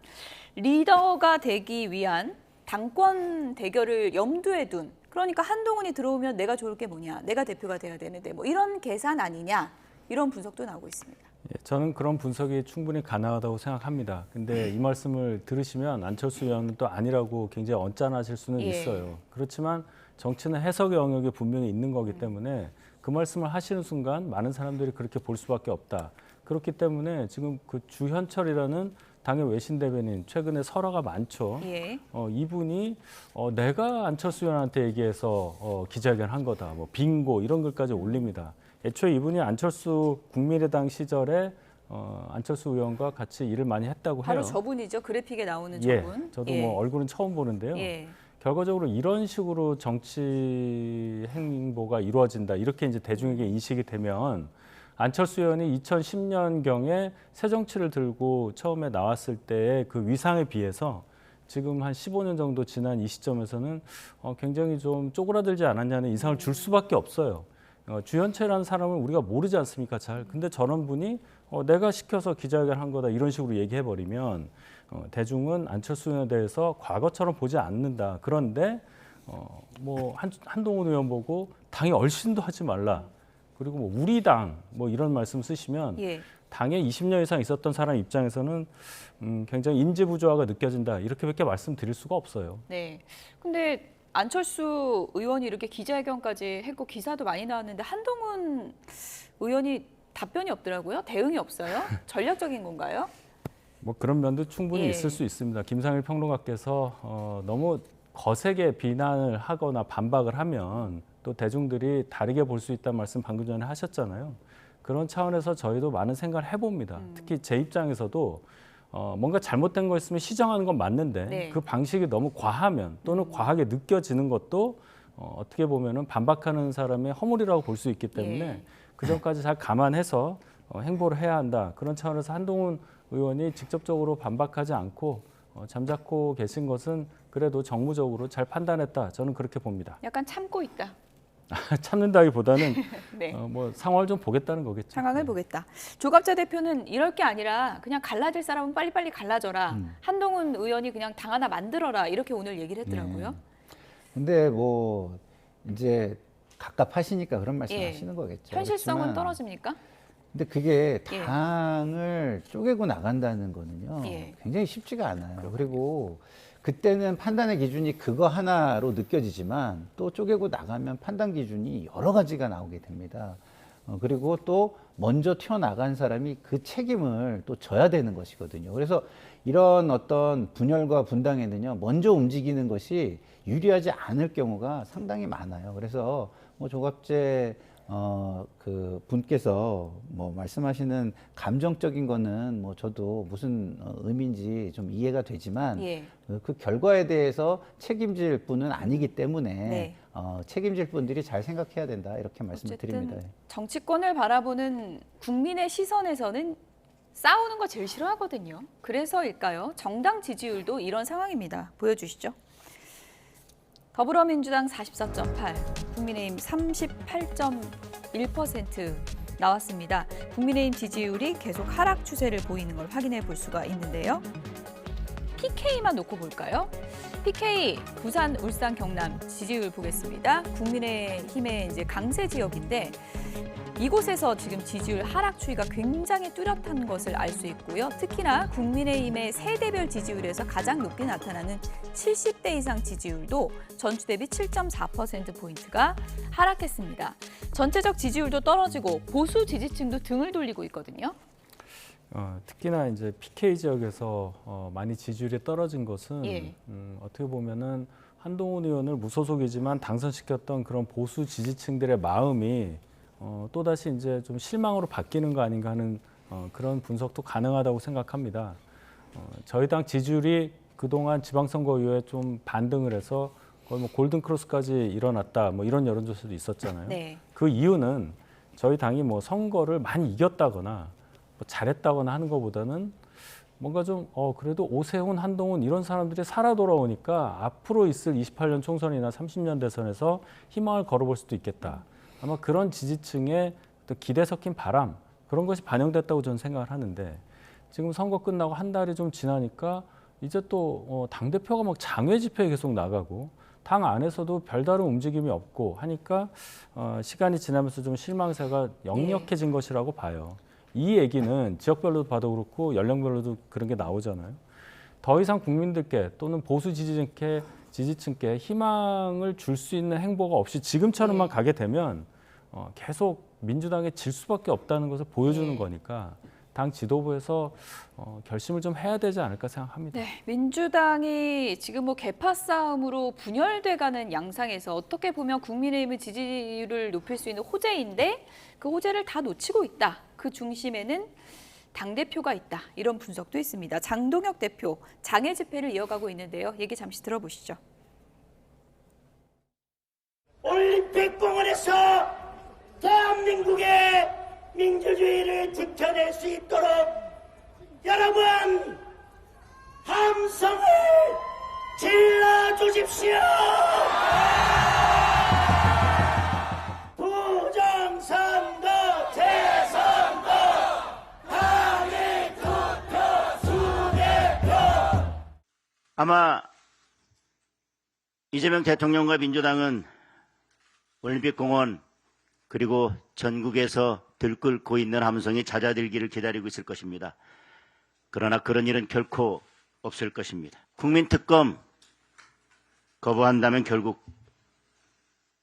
리더가 되기 위한 당권 대결을 염두에 둔, 그러니까 한동훈이 들어오면 내가 좋을 게 뭐냐, 내가 대표가 돼야 되는데 뭐 이런 계산 아니냐, 이런 분석도 나오고 있습니다. 저는 그런 분석이 충분히 가능하다고 생각합니다. 근데 이 말씀을 들으시면 안철수 의원은 또 아니라고 굉장히 언짢아질 수는 있어요. 그렇지만 정치는 해석의 영역이 분명히 있는 거기 때문에 그 말씀을 하시는 순간 많은 사람들이 그렇게 볼 수밖에 없다. 그렇기 때문에 지금 그 주현철이라는 당의 외신 대변인, 최근에 설화가 많죠. 이분이 내가 안철수 의원한테 얘기해서 기자회견한 거다, 뭐 빙고 이런 글까지 올립니다. 애초에 이분이 안철수 국민의당 시절에 안철수 의원과 같이 일을 많이 했다고 해요. 바로 저분이죠. 그래픽에 나오는 저분. 저도 뭐 얼굴은 처음 보는데요. 결과적으로 이런 식으로 정치 행보가 이루어진다, 이렇게 이제 대중에게 인식이 되면 안철수 의원이 2010년경에 새정치를 들고 처음에 나왔을 때의 그 위상에 비해서 지금 한 15년 정도 지난 이 시점에서는 굉장히 좀 쪼그라들지 않았냐는 인상을 줄 수밖에 없어요. 주현철이라는 사람을 우리가 모르지 않습니까, 잘. 근데 저런 분이 내가 시켜서 기자회견 한 거다, 이런 식으로 얘기해버리면 대중은 안철수 의원에 대해서 과거처럼 보지 않는다. 그런데 뭐 한동훈 의원 보고 당이 얼씬도 하지 말라, 그리고 뭐 우리 당 뭐 이런 말씀 쓰시면 당에 20년 이상 있었던 사람 입장에서는 굉장히 인지 부조화가 느껴진다, 이렇게밖에 말씀드릴 수가 없어요. 네. 근데 안철수 의원이 이렇게 기자회견까지 했고 기사도 많이 나왔는데 한동훈 의원이 답변이 없더라고요. 대응이 없어요. 전략적인 건가요? 뭐 그런 면도 충분히 있을 수 있습니다. 김상일 평론가께서 너무 거세게 비난을 하거나 반박을 하면 또 대중들이 다르게 볼 수 있다는 말씀 방금 전에 하셨잖아요. 그런 차원에서 저희도 많은 생각을 해봅니다. 특히 제 입장에서도 뭔가 잘못된 거 있으면 시정하는 건 맞는데 그 방식이 너무 과하면 또는 과하게 느껴지는 것도 어떻게 보면은 반박하는 사람의 허물이라고 볼 수 있기 때문에 그 점까지 잘 감안해서 행보를 해야 한다. 그런 차원에서 한동훈 의원이 직접적으로 반박하지 않고 잠자코 계신 것은 그래도 정무적으로 잘 판단했다. 저는 그렇게 봅니다. 약간 참고 있다. 참는다기보다는 뭐 상황을 좀 보겠다는 거겠죠. 상황을 보겠다. 조갑자 대표는 이럴 게 아니라 그냥 갈라질 사람은 빨리빨리 갈라져라. 한동훈 의원이 그냥 당 하나 만들어라. 이렇게 오늘 얘기를 했더라고요. 근데 뭐 이제 갑갑하시니까 그런 말씀 하시는 거겠죠. 현실성은 그렇지만 떨어집니까? 근데 그게 당을 쪼개고 나간다는 거는요, 굉장히 쉽지가 않아요. 그리고 그때는 판단의 기준이 그거 하나로 느껴지지만 또 쪼개고 나가면 판단 기준이 여러 가지가 나오게 됩니다. 그리고 또 먼저 튀어나간 사람이 그 책임을 또 져야 되는 것이거든요. 그래서 이런 어떤 분열과 분당에는요, 먼저 움직이는 것이 유리하지 않을 경우가 상당히 많아요. 그래서 뭐 조갑재 그 분께서 뭐 말씀하시는 감정적인 거는 뭐 저도 무슨 의미인지 좀 이해가 되지만 예. 그 결과에 대해서 책임질 분은 아니기 때문에 네. 책임질 분들이 잘 생각해야 된다 이렇게 말씀을 드립니다. 어쨌든 정치권을 바라보는 국민의 시선에서는 싸우는 거 제일 싫어하거든요. 그래서일까요? 정당 지지율도 이런 상황입니다. 보여주시죠. 더불어민주당 44.8, 국민의힘 38.1% 나왔습니다. 국민의힘 지지율이 계속 하락 추세를 보이는 걸 확인해 볼 수가 있는데요. PK만 놓고 볼까요? PK, 부산, 울산, 경남 지지율 보겠습니다. 국민의힘의 이제 강세 지역인데 이곳에서 지금 지지율 하락 추이가 굉장히 뚜렷한 것을 알 수 있고요. 특히나 국민의힘의 세대별 지지율에서 가장 높게 나타나는 70대 이상 지지율도 전주 대비 7.4%포인트가 하락했습니다. 전체적 지지율도 떨어지고 보수 지지층도 등을 돌리고 있거든요. 특히나 이제 PK 지역에서 많이 지지율이 떨어진 것은 예. 어떻게 보면은 한동훈 의원을 무소속이지만 당선시켰던 그런 보수 지지층들의 마음이 또다시 이제 좀 실망으로 바뀌는 거 아닌가 하는 그런 분석도 가능하다고 생각합니다. 저희 당 지지율이 그동안 지방선거 이후에 좀 반등을 해서 거의 뭐 골든크로스까지 일어났다 뭐 이런 여론조사도 있었잖아요. 네. 그 이유는 저희 당이 뭐 선거를 많이 이겼다거나 뭐 잘했다거나 하는 것보다는 뭔가 좀 그래도 오세훈, 한동훈 이런 사람들이 살아 돌아오니까 앞으로 있을 28년 총선이나 30년 대선에서 희망을 걸어볼 수도 있겠다. 아마 그런 지지층의 어떤 기대 섞인 바람 그런 것이 반영됐다고 저는 생각을 하는데 지금 선거 끝나고 한 달이 좀 지나니까 이제 또 당대표가 막 장외 집회에 계속 나가고 당 안에서도 별다른 움직임이 없고 하니까 시간이 지나면서 좀 실망세가 역력해진 것이라고 봐요. 이 얘기는 지역별로도 봐도 그렇고 연령별로도 그런 게 나오잖아요. 더 이상 국민들께 또는 보수 지지층께 희망을 줄 수 있는 행보가 없이 지금처럼만 가게 되면 계속 민주당에 질 수밖에 없다는 것을 보여주는 거니까 당 지도부에서 결심을 좀 해야 되지 않을까 생각합니다. 네, 민주당이 지금 뭐 계파 싸움으로 분열돼가는 양상에서 어떻게 보면 국민의힘의 지지율을 높일 수 있는 호재인데 그 호재를 다 놓치고 있다. 그 중심에는 당대표가 있다. 이런 분석도 있습니다. 장동혁 대표 장애 집회를 이어가고 있는데요. 얘기 잠시 들어보시죠. 올림픽 공원에서 대한민국의 민주주의를 지켜낼 수 있도록 여러분 함성을 질러주십시오. 부정선거, 재선거, 당일 투표, 수개표. 아마 이재명 대통령과 민주당은 올림픽 공원 그리고 전국에서 들끓고 있는 함성이 잦아들기를 기다리고 있을 것입니다. 그러나 그런 일은 결코 없을 것입니다. 국민특검 거부한다면 결국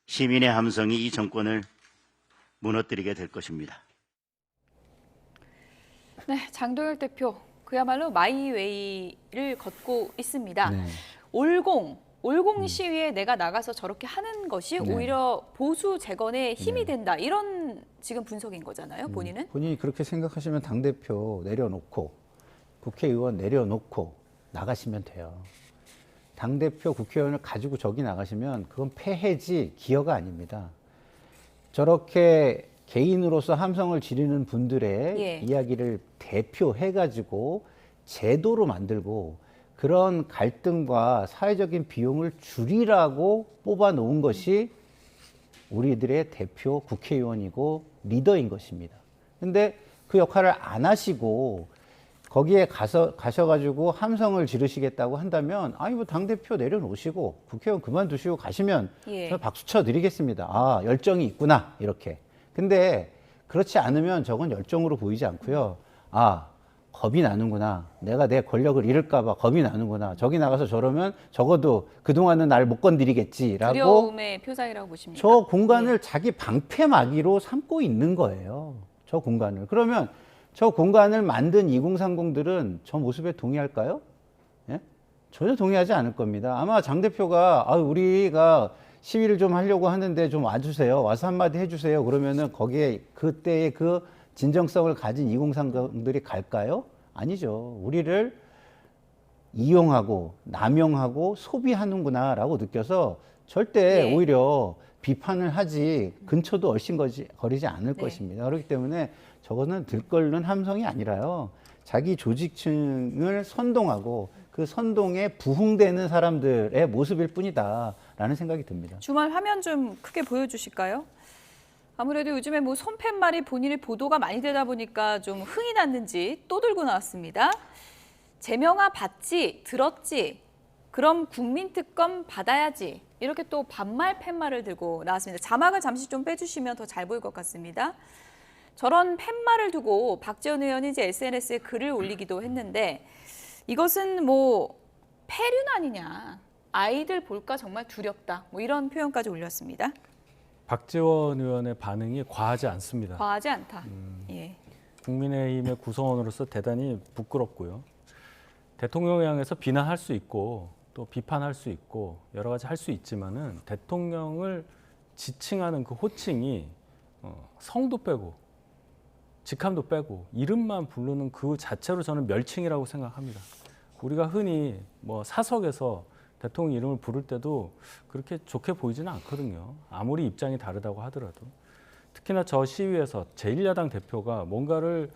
시민의 함성이 이 정권을 무너뜨리게 될 것입니다. 네, 장동혁 대표 그야말로 마이웨이를 걷고 있습니다. 네. 올공 시위에 내가 나가서 저렇게 하는 것이 네. 오히려 보수 재건에 힘이 된다. 이런 지금 분석인 거잖아요, 본인은? 본인이 그렇게 생각하시면 당대표 내려놓고 국회의원 내려놓고 나가시면 돼요. 당대표 국회의원을 가지고 저기 나가시면 그건 폐해지 기여가 아닙니다. 저렇게 개인으로서 함성을 지르는 분들의 예. 이야기를 대표해가지고 제도로 만들고 그런 갈등과 사회적인 비용을 줄이라고 뽑아놓은 것이 우리들의 대표 국회의원이고 리더인 것입니다. 근데 그 역할을 안 하시고 거기에 가셔가지고 함성을 지르시겠다고 한다면 아니 뭐 당대표 내려놓으시고 국회의원 그만두시고 가시면 예. 저는 박수 쳐드리겠습니다. 아 열정이 있구나 이렇게. 근데 그렇지 않으면 저건 열정으로 보이지 않고요. 아 겁이 나는구나. 내가 내 권력을 잃을까 봐 겁이 나는구나. 저기 나가서 저러면 적어도 그동안은 날 못 건드리겠지라고 두려움의 표상이라고 보십니까? 저 공간을 자기 방패막이로 삼고 있는 거예요. 저 공간을. 그러면 저 공간을 만든 2030들은 저 모습에 동의할까요? 예? 전혀 동의하지 않을 겁니다. 아마 장 대표가 우리가 시위를 좀 하려고 하는데 좀 와주세요. 와서 한마디 해주세요. 그러면은 거기에 그때의 그 진정성을 가진 2030들이 갈까요? 아니죠. 우리를 이용하고 남용하고 소비하는구나라고 느껴서 절대 오히려 비판을 하지 근처도 얼씬거리지 않을 것입니다. 그렇기 때문에 저거는 들끓는 함성이 아니라요. 자기 조직층을 선동하고 그 선동에 부흥되는 사람들의 모습일 뿐이다라는 생각이 듭니다. 주말 화면 좀 크게 보여주실까요? 아무래도 요즘에 뭐 손팻말이 본인의 보도가 많이 되다 보니까 좀 흥이 났는지 또 들고 나왔습니다. 제명아 봤지? 들었지? 그럼 국민특검 받아야지. 이렇게 또 반말 팻말을 들고 나왔습니다. 자막을 잠시 좀 빼주시면 더 잘 보일 것 같습니다. 저런 팻말을 두고 박지원 의원이 이제 SNS에 글을 올리기도 했는데 이것은 뭐 폐륜 아니냐. 아이들 볼까 정말 두렵다. 뭐 이런 표현까지 올렸습니다. 박지원 의원의 반응이 과하지 않습니다. 과하지 않다. 예. 국민의힘의 구성원으로서 대단히 부끄럽고요. 대통령을 향해서 비난할 수 있고 또 비판할 수 있고 여러 가지 할 수 있지만은 대통령을 지칭하는 그 호칭이 성도 빼고 직함도 빼고 이름만 부르는 그 자체로 저는 멸칭이라고 생각합니다. 우리가 흔히 뭐 사석에서 대통령 이름을 부를 때도 그렇게 좋게 보이지는 않거든요. 아무리 입장이 다르다고 하더라도. 특히나 저 시위에서 제1야당 대표가 뭔가를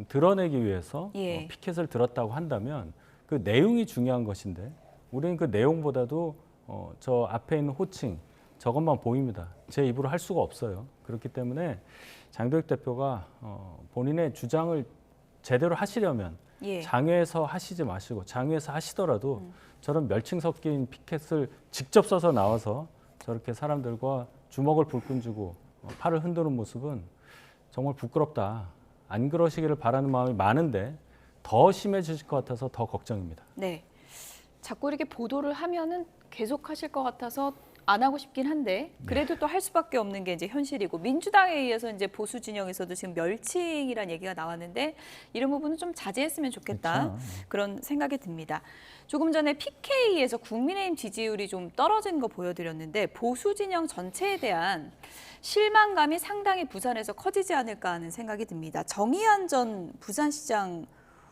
드러내기 위해서 피켓을 들었다고 한다면 그 내용이 중요한 것인데 우리는 그 내용보다도 저 앞에 있는 호칭 저것만 보입니다. 제 입으로 할 수가 없어요. 그렇기 때문에 장도익 대표가 본인의 주장을 제대로 하시려면 장외에서 하시지 마시고 장외에서 하시더라도 저런 멸칭 섞인 피켓을 직접 써서 나와서 저렇게 사람들과 주먹을 불끈 쥐고 팔을 흔드는 모습은 정말 부끄럽다. 안 그러시기를 바라는 마음이 많은데 더 심해지실 것 같아서 더 걱정입니다. 네, 자꾸 이렇게 보도를 하면은 계속 하실 것 같아서 안 하고 싶긴 한데 그래도 또 할 수밖에 없는 게 이제 현실이고 민주당에 의해서 이제 보수 진영에서도 지금 멸칭이란 얘기가 나왔는데 이런 부분은 좀 자제했으면 좋겠다. 그렇죠. 그런 생각이 듭니다. 조금 전에 PK에서 국민의힘 지지율이 좀 떨어진 거 보여드렸는데 보수 진영 전체에 대한 실망감이 상당히 부산에서 커지지 않을까 하는 생각이 듭니다. 정의안 전 부산시장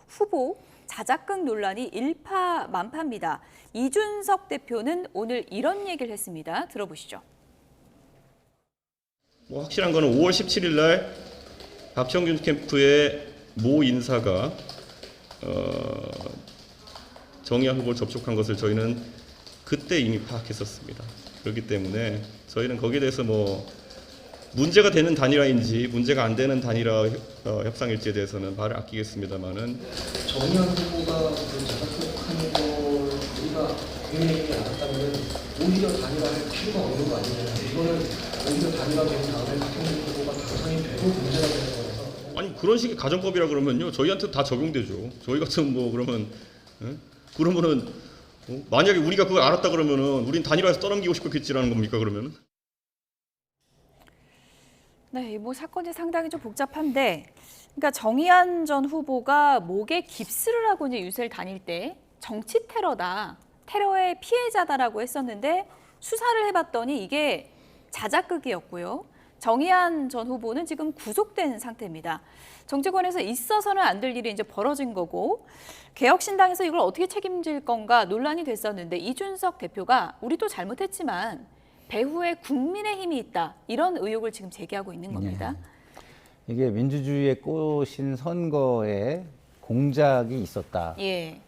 후보 자작극 논란이 일파만파입니다. 이준석 대표는 오늘 이런 얘기를 했습니다. 들어보시죠. 뭐 확실한 거는 5월 17일 날 박정균 캠프의 모 인사가 정의안 후보를 접촉한 것을 저희는 그때 이미 파악했었습니다. 그렇기 때문에 저희는 거기에 대해서 뭐 문제가 되는 단일화인지 문제가 안 되는 단일화 협상일지에 대해서는 말을 아끼겠습니다만은 정의안 후보가 그 자작극하는 걸 우리가 국민의힘이 알았다면 오히려 단일화할 필요가 없는 거 아니냐. 이거는 오히려 단일화된 다음에 박정희 후보가 당선이 되고 문제가 되는 거라서. 아니 그런 식의 가정법이라 그러면요 저희한테 다 적용되죠. 저희 같은 뭐 그러면 그러면은 만약에 우리가 그걸 알았다 그러면은 우린 단일화해서 떠넘기고 싶었겠지라는 겁니까 그러면은? 네, 뭐 사건이 상당히 좀 복잡한데, 그러니까 정의안 전 후보가 목에 깁스를 하고 이제 유세를 다닐 때 정치 테러다, 테러의 피해자다라고 했었는데 수사를 해봤더니 이게 자작극이었고요. 정의안 전 후보는 지금 구속된 상태입니다. 정치권에서 있어서는 안 될 일이 이제 벌어진 거고 개혁신당에서 이걸 어떻게 책임질 건가 논란이 됐었는데 이준석 대표가 우리도 잘못했지만 배후에 국민의힘이 있다. 이런 의혹을 지금 제기하고 있는 겁니다. 네. 이게 민주주의의 꽃인 선거에 공작이 있었다.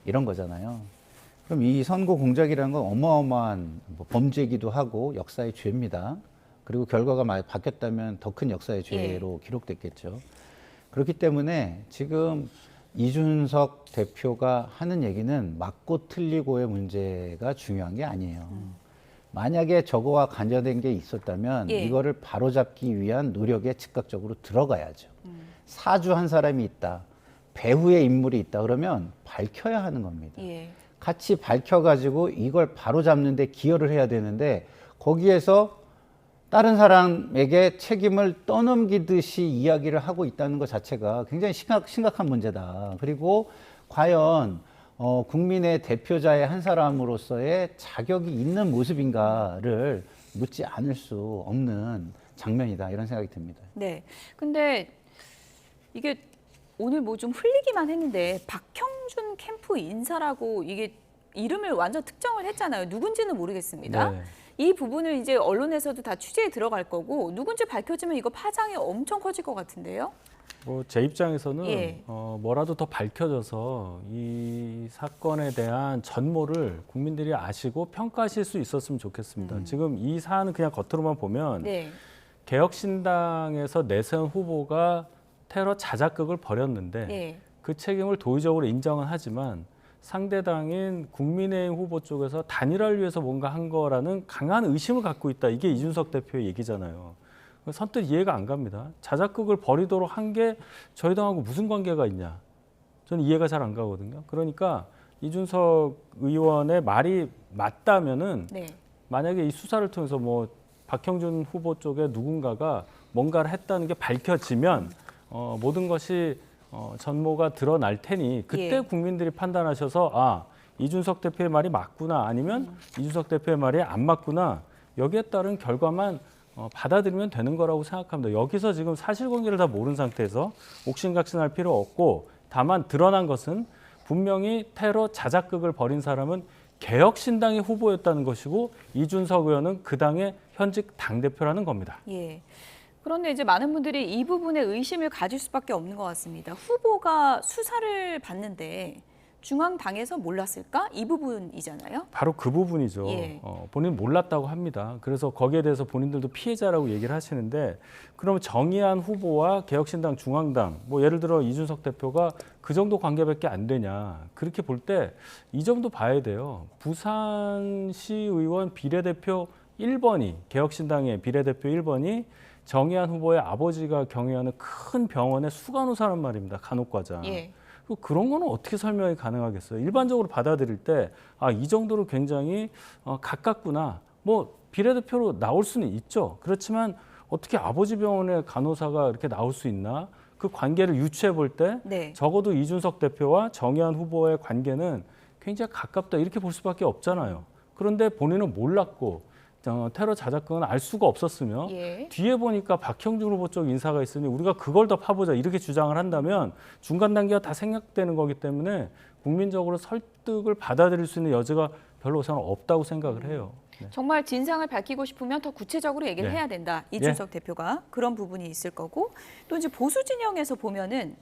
이런 거잖아요. 그럼 이 선거 공작이라는 건 어마어마한 범죄이기도 하고 역사의 죄입니다. 그리고 결과가 많이 바뀌었다면 더 큰 역사의 죄로 기록됐겠죠. 그렇기 때문에 지금 이준석 대표가 하는 얘기는 맞고 틀리고의 문제가 중요한 게 아니에요. 만약에 저거와 관련된 게 있었다면 이거를 바로잡기 위한 노력에 즉각적으로 들어가야죠. 사주한 사람이 있다. 배후에 인물이 있다 그러면 밝혀야 하는 겁니다. 예. 같이 밝혀가지고 이걸 바로잡는 데 기여를 해야 되는데 거기에서 다른 사람에게 책임을 떠넘기듯이 이야기를 하고 있다는 것 자체가 굉장히 심각한 문제다. 그리고 과연 국민의 대표자의 한 사람으로서의 자격이 있는 모습인가를 묻지 않을 수 없는 장면이다. 이런 생각이 듭니다. 네. 근데 이게 오늘 뭐 좀 흘리기만 했는데 박형준 캠프 인사라고 이게 이름을 완전 특정을 했잖아요. 누군지는 모르겠습니다. 네. 이 부분을 이제 언론에서도 다 취재에 들어갈 거고 누군지 밝혀지면 이거 파장이 엄청 커질 것 같은데요. 뭐 제 입장에서는 예. 뭐라도 더 밝혀져서 이 사건에 대한 전모를 국민들이 아시고 평가하실 수 있었으면 좋겠습니다. 지금 이 사안은 그냥 겉으로만 보면 네. 개혁신당에서 내세운 후보가 테러 자작극을 벌였는데 예. 그 책임을 도의적으로 인정은 하지만 상대당인 국민의힘 후보 쪽에서 단일화를 위해서 뭔가 한 거라는 강한 의심을 갖고 있다. 이게 이준석 대표의 얘기잖아요. 선뜻 이해가 안 갑니다. 자작극을 벌이도록 한 게 저희 당하고 무슨 관계가 있냐. 저는 이해가 잘 안 가거든요. 그러니까 이준석 의원의 말이 맞다면은 네. 만약에 이 수사를 통해서 뭐 박형준 후보 쪽에 누군가가 뭔가를 했다는 게 밝혀지면 모든 것이 전모가 드러날 테니 그때 예. 국민들이 판단하셔서 아 이준석 대표의 말이 맞구나 아니면 이준석 대표의 말이 안 맞구나 여기에 따른 결과만 받아들이면 되는 거라고 생각합니다. 여기서 지금 사실관계를 다 모르는 상태에서 옥신각신할 필요 없고 다만 드러난 것은 분명히 테러 자작극을 벌인 사람은 개혁신당의 후보였다는 것이고 이준석 의원은 그 당의 현직 당대표라는 겁니다. 예. 그런데 이제 많은 분들이 이 부분에 의심을 가질 수밖에 없는 것 같습니다. 후보가 수사를 받는데 중앙당에서 몰랐을까? 이 부분이잖아요. 바로 그 부분이죠. 예. 본인 몰랐다고 합니다. 그래서 거기에 대해서 본인들도 피해자라고 얘기를 하시는데 그러면 정의한 후보와 개혁신당 중앙당 뭐 예를 들어 이준석 대표가 그 정도 관계밖에 안 되냐. 그렇게 볼 때 이 점도 봐야 돼요. 부산시의원 비례대표 1번이 개혁신당의 비례대표 1번이 정의한 후보의 아버지가 경영하는 큰 병원의 수간호사란 말입니다. 간호과장. 예. 그런 거는 어떻게 설명이 가능하겠어요? 일반적으로 받아들일 때 아, 이 정도로 굉장히 가깝구나. 뭐 비례대표로 나올 수는 있죠. 그렇지만 어떻게 아버지 병원의 간호사가 이렇게 나올 수 있나? 그 관계를 유추해 볼 때 네. 적어도 이준석 대표와 정의한 후보의 관계는 굉장히 가깝다 이렇게 볼 수밖에 없잖아요. 그런데 본인은 몰랐고 테러 자작극은 알 수가 없었으며 예. 뒤에 보니까 박형준 후보 쪽 인사가 있으니 우리가 그걸 더 파보자 이렇게 주장을 한다면 중간 단계가 다 생략되는 거기 때문에 국민적으로 설득을 받아들일 수 있는 여지가 별로 저는 없다고 생각을 해요. 네. 정말 진상을 밝히고 싶으면 더 구체적으로 얘기를 네. 해야 된다. 이준석 대표가 그런 부분이 있을 거고 또 이제 보수 진영에서 보면은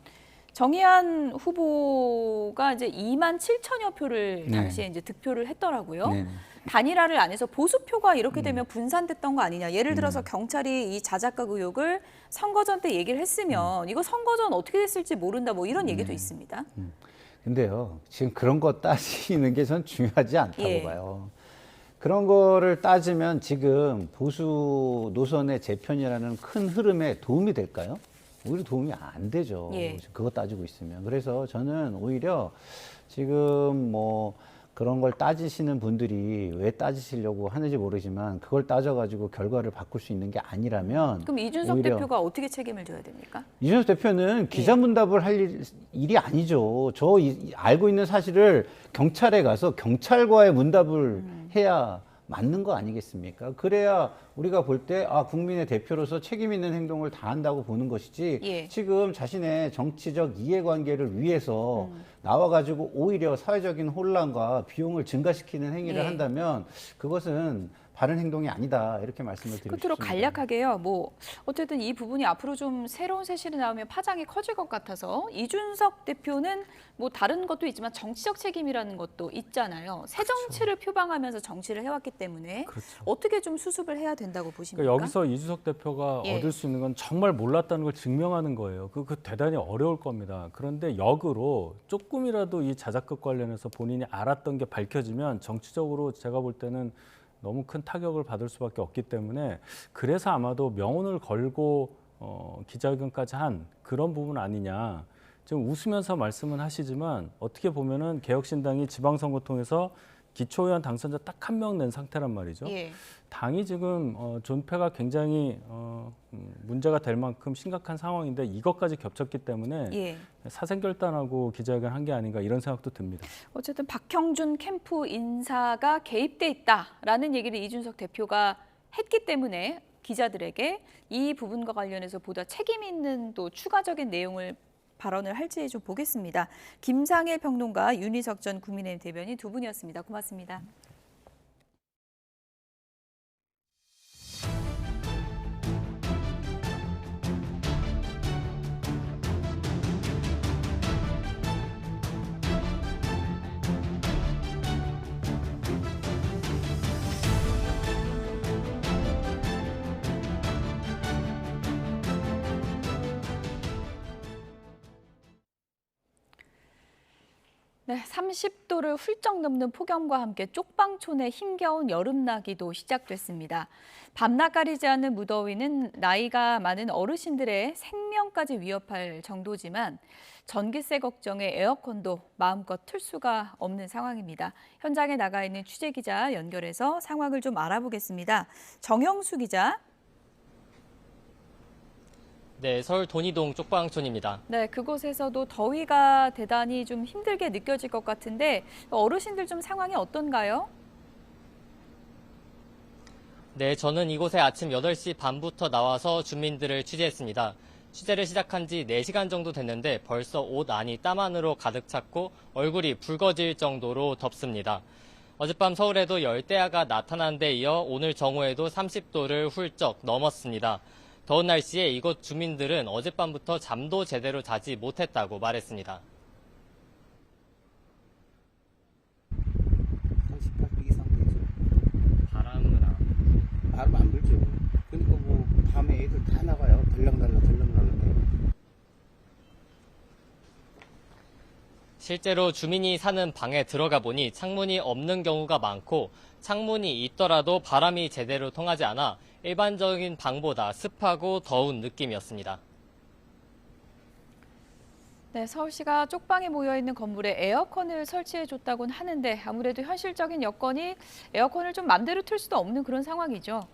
정의한 후보가 이제 2만 7천여 표를 네. 당시에 이제 득표를 했더라고요. 네. 단일화를 안 해서 보수표가 이렇게 되면 분산됐던 거 아니냐. 예를 들어서 경찰이 이 자작극 의혹을 선거전 때 얘기를 했으면 이거 선거전 어떻게 됐을지 모른다. 뭐 이런 얘기도 있습니다. 근데요, 지금 그런 거 따지는 게 전 중요하지 않다고 예. 봐요. 그런 거를 따지면 지금 보수 노선의 재편이라는 큰 흐름에 도움이 될까요? 오히려 도움이 안 되죠. 예. 그거 따지고 있으면. 그래서 저는 오히려 지금 뭐 그런 걸 따지시는 분들이 왜 따지시려고 하는지 모르지만 그걸 따져가지고 결과를 바꿀 수 있는 게 아니라면 그럼 이준석 오히려 대표가 어떻게 책임을 져야 됩니까? 이준석 대표는 기자문답을 할 일이 아니죠. 알고 있는 사실을 경찰에 가서 경찰과의 문답을 해야 맞는 거 아니겠습니까? 그래야 우리가 볼 때 국민의 대표로서 책임 있는 행동을 다 한다고 보는 것이지 예. 지금 자신의 정치적 이해관계를 위해서 나와가지고 오히려 사회적인 혼란과 비용을 증가시키는 행위를 예. 한다면 그것은 바른 행동이 아니다 이렇게 말씀을 드리고 끝으로 싶습니다. 간략하게요. 뭐 어쨌든 이 부분이 앞으로 좀 새로운 세실이 나오면 파장이 커질 것 같아서 이준석 대표는 뭐 다른 것도 있지만 정치적 책임이라는 것도 있잖아요. 새 정치를 표방하면서 정치를 해왔기 때문에 어떻게 좀 수습을 해야 된다고 보십니까? 그러니까 여기서 이준석 대표가 예. 얻을 수 있는 건 정말 몰랐다는 걸 증명하는 거예요. 그 대단히 어려울 겁니다. 그런데 역으로 조금이라도 이 자작극 관련해서 본인이 알았던 게 밝혀지면 정치적으로 제가 볼 때는 너무 큰 타격을 받을 수밖에 없기 때문에 그래서 아마도 명운을 걸고 기자회견까지 한 그런 부분 아니냐. 지금 웃으면서 말씀은 하시지만 어떻게 보면은 개혁신당이 지방선거 통해서 기초의원 당선자 딱 한 명 낸 상태란 말이죠. 예. 당이 지금 존폐가 굉장히 문제가 될 만큼 심각한 상황인데 이것까지 겹쳤기 때문에 예. 사생결단하고 기자회견 한 게 아닌가 이런 생각도 듭니다. 어쨌든 박형준 캠프 인사가 개입돼 있다라는 얘기를 이준석 대표가 했기 때문에 기자들에게 이 부분과 관련해서 보다 책임 있는 또 추가적인 내용을 발언을 할지 좀 보겠습니다. 김상일 평론가, 윤희석 전 국민의힘 대변인 두 분이었습니다. 고맙습니다. 네, 30도를 훌쩍 넘는 폭염과 함께 쪽방촌의 힘겨운 여름나기도 시작됐습니다. 밤낮 가리지 않는 무더위는 나이가 많은 어르신들의 생명까지 위협할 정도지만 전기세 걱정에 에어컨도 마음껏 틀 수가 없는 상황입니다. 현장에 나가 있는 취재기자 연결해서 상황을 좀 알아보겠습니다. 정영수 기자. 네, 서울 돈이동 쪽방촌입니다. 네, 그곳에서도 더위가 대단히 좀 힘들게 느껴질 것 같은데 어르신들 좀 상황이 어떤가요? 네, 저는 이곳에 아침 8시 반부터 나와서 주민들을 취재했습니다. 취재를 시작한 지 4시간 정도 됐는데 벌써 옷 안이 땀 안으로 가득 찼고 얼굴이 붉어질 정도로 덥습니다. 어젯밤 서울에도 열대야가 나타난 데 이어 오늘 정오에도 30도를 훌쩍 넘었습니다. 더운 날씨에 이곳 주민들은 어젯밤부터 잠도 제대로 자지 못했다고 말했습니다. 38도 이상 되죠. 바람은 바람 안 불죠. 그러니까 뭐 밤에 애들 다 나가요. 들렁달렁. 실제로 주민이 사는 방에 들어가 보니 창문이 없는 경우가 많고 창문이 있더라도 바람이 제대로 통하지 않아 일반적인 방보다 습하고 더운 느낌이었습니다. 네, 서울시가 쪽방에 모여있는 건물에 에어컨을 설치해줬다고는 하는데 아무래도 현실적인 여건이 에어컨을 좀 맘대로 틀 수도 없는 그런 상황이죠.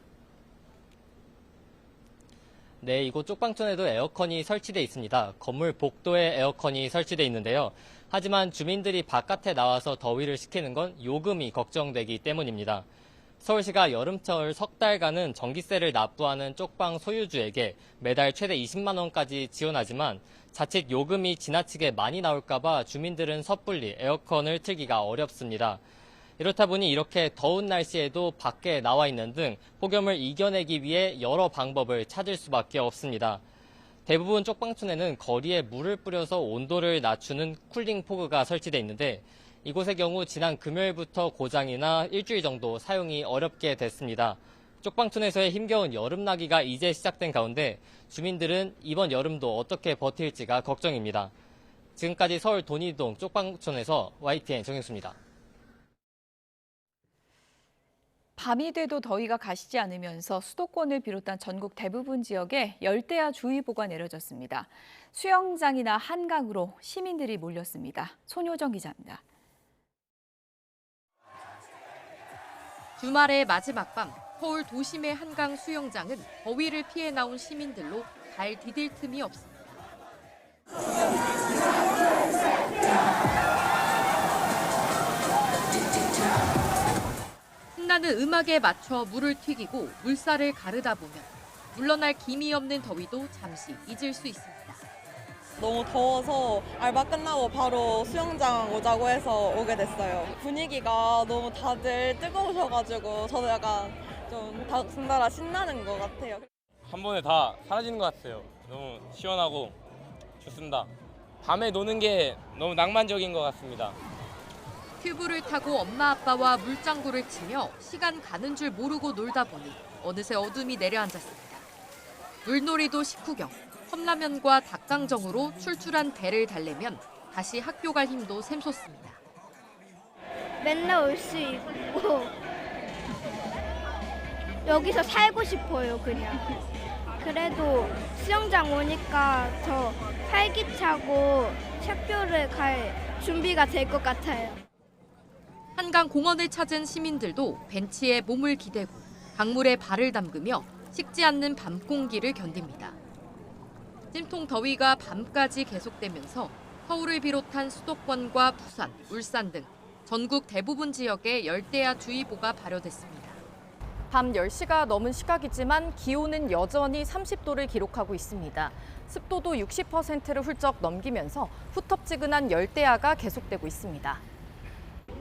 네, 이곳 쪽방촌에도 에어컨이 설치돼 있습니다. 건물 복도에 에어컨이 설치돼 있는데요. 하지만 주민들이 바깥에 나와서 더위를 식히는 건 요금이 걱정되기 때문입니다. 서울시가 여름철 석 달간은 전기세를 납부하는 쪽방 소유주에게 매달 최대 20만 원까지 지원하지만 자칫 요금이 지나치게 많이 나올까 봐 주민들은 섣불리 에어컨을 틀기가 어렵습니다. 이렇다 보니 이렇게 더운 날씨에도 밖에 나와 있는 등 폭염을 이겨내기 위해 여러 방법을 찾을 수밖에 없습니다. 대부분 쪽방촌에는 거리에 물을 뿌려서 온도를 낮추는 쿨링 포그가 설치돼 있는데 이곳의 경우 지난 금요일부터 고장이나 일주일 정도 사용이 어렵게 됐습니다. 쪽방촌에서의 힘겨운 여름나기가 이제 시작된 가운데 주민들은 이번 여름도 어떻게 버틸지가 걱정입니다. 지금까지 서울 돈이동 쪽방촌에서 YTN 정영수입니다. 밤이 돼도 더위가 가시지 않으면서 수도권을 비롯한 전국 대부분 지역에 열대야 주의보가 내려졌습니다. 수영장이나 한강으로 시민들이 몰렸습니다. 손효정 기자입니다. 주말의 마지막 밤, 서울 도심의 한강 수영장은 더위를 피해 나온 시민들로 발 디딜 틈이 없습니다. 신나는 음악에 맞춰 물을 튀기고 물살을 가르다 보면 물러날 기미 없는 더위도 잠시 잊을 수 있습니다. 너무 더워서 알바 끝나고 바로 수영장 오자고 해서 오게 됐어요. 분위기가 너무 다들 뜨거우셔가지고 저도 약간 좀 덩달아 신나는 것 같아요. 한 번에 다 사라지는 것 같아요. 너무 시원하고 좋습니다. 밤에 노는 게 너무 낭만적인 것 같습니다. 큐브를 타고 엄마 아빠와 물장구를 치며 시간 가는 줄 모르고 놀다 보니 어느새 어둠이 내려앉았습니다. 물놀이도 식후경, 컵라면과 닭강정으로 출출한 배를 달래면 다시 학교 갈 힘도 샘솟습니다. 맨날 올 수 있고 여기서 살고 싶어요, 그냥. 그래도 수영장 오니까 더 활기차고 샷표를 갈 준비가 될 것 같아요. 한강 공원을 찾은 시민들도 벤치에 몸을 기대고 강물에 발을 담그며 식지 않는 밤 공기를 견딥니다. 찜통 더위가 밤까지 계속되면서 서울을 비롯한 수도권과 부산, 울산 등 전국 대부분 지역에 열대야 주의보가 발효됐습니다. 밤 10시가 넘은 시각이지만 기온은 여전히 30도를 기록하고 있습니다. 습도도 60%를 훌쩍 넘기면서 후텁지근한 열대야가 계속되고 있습니다.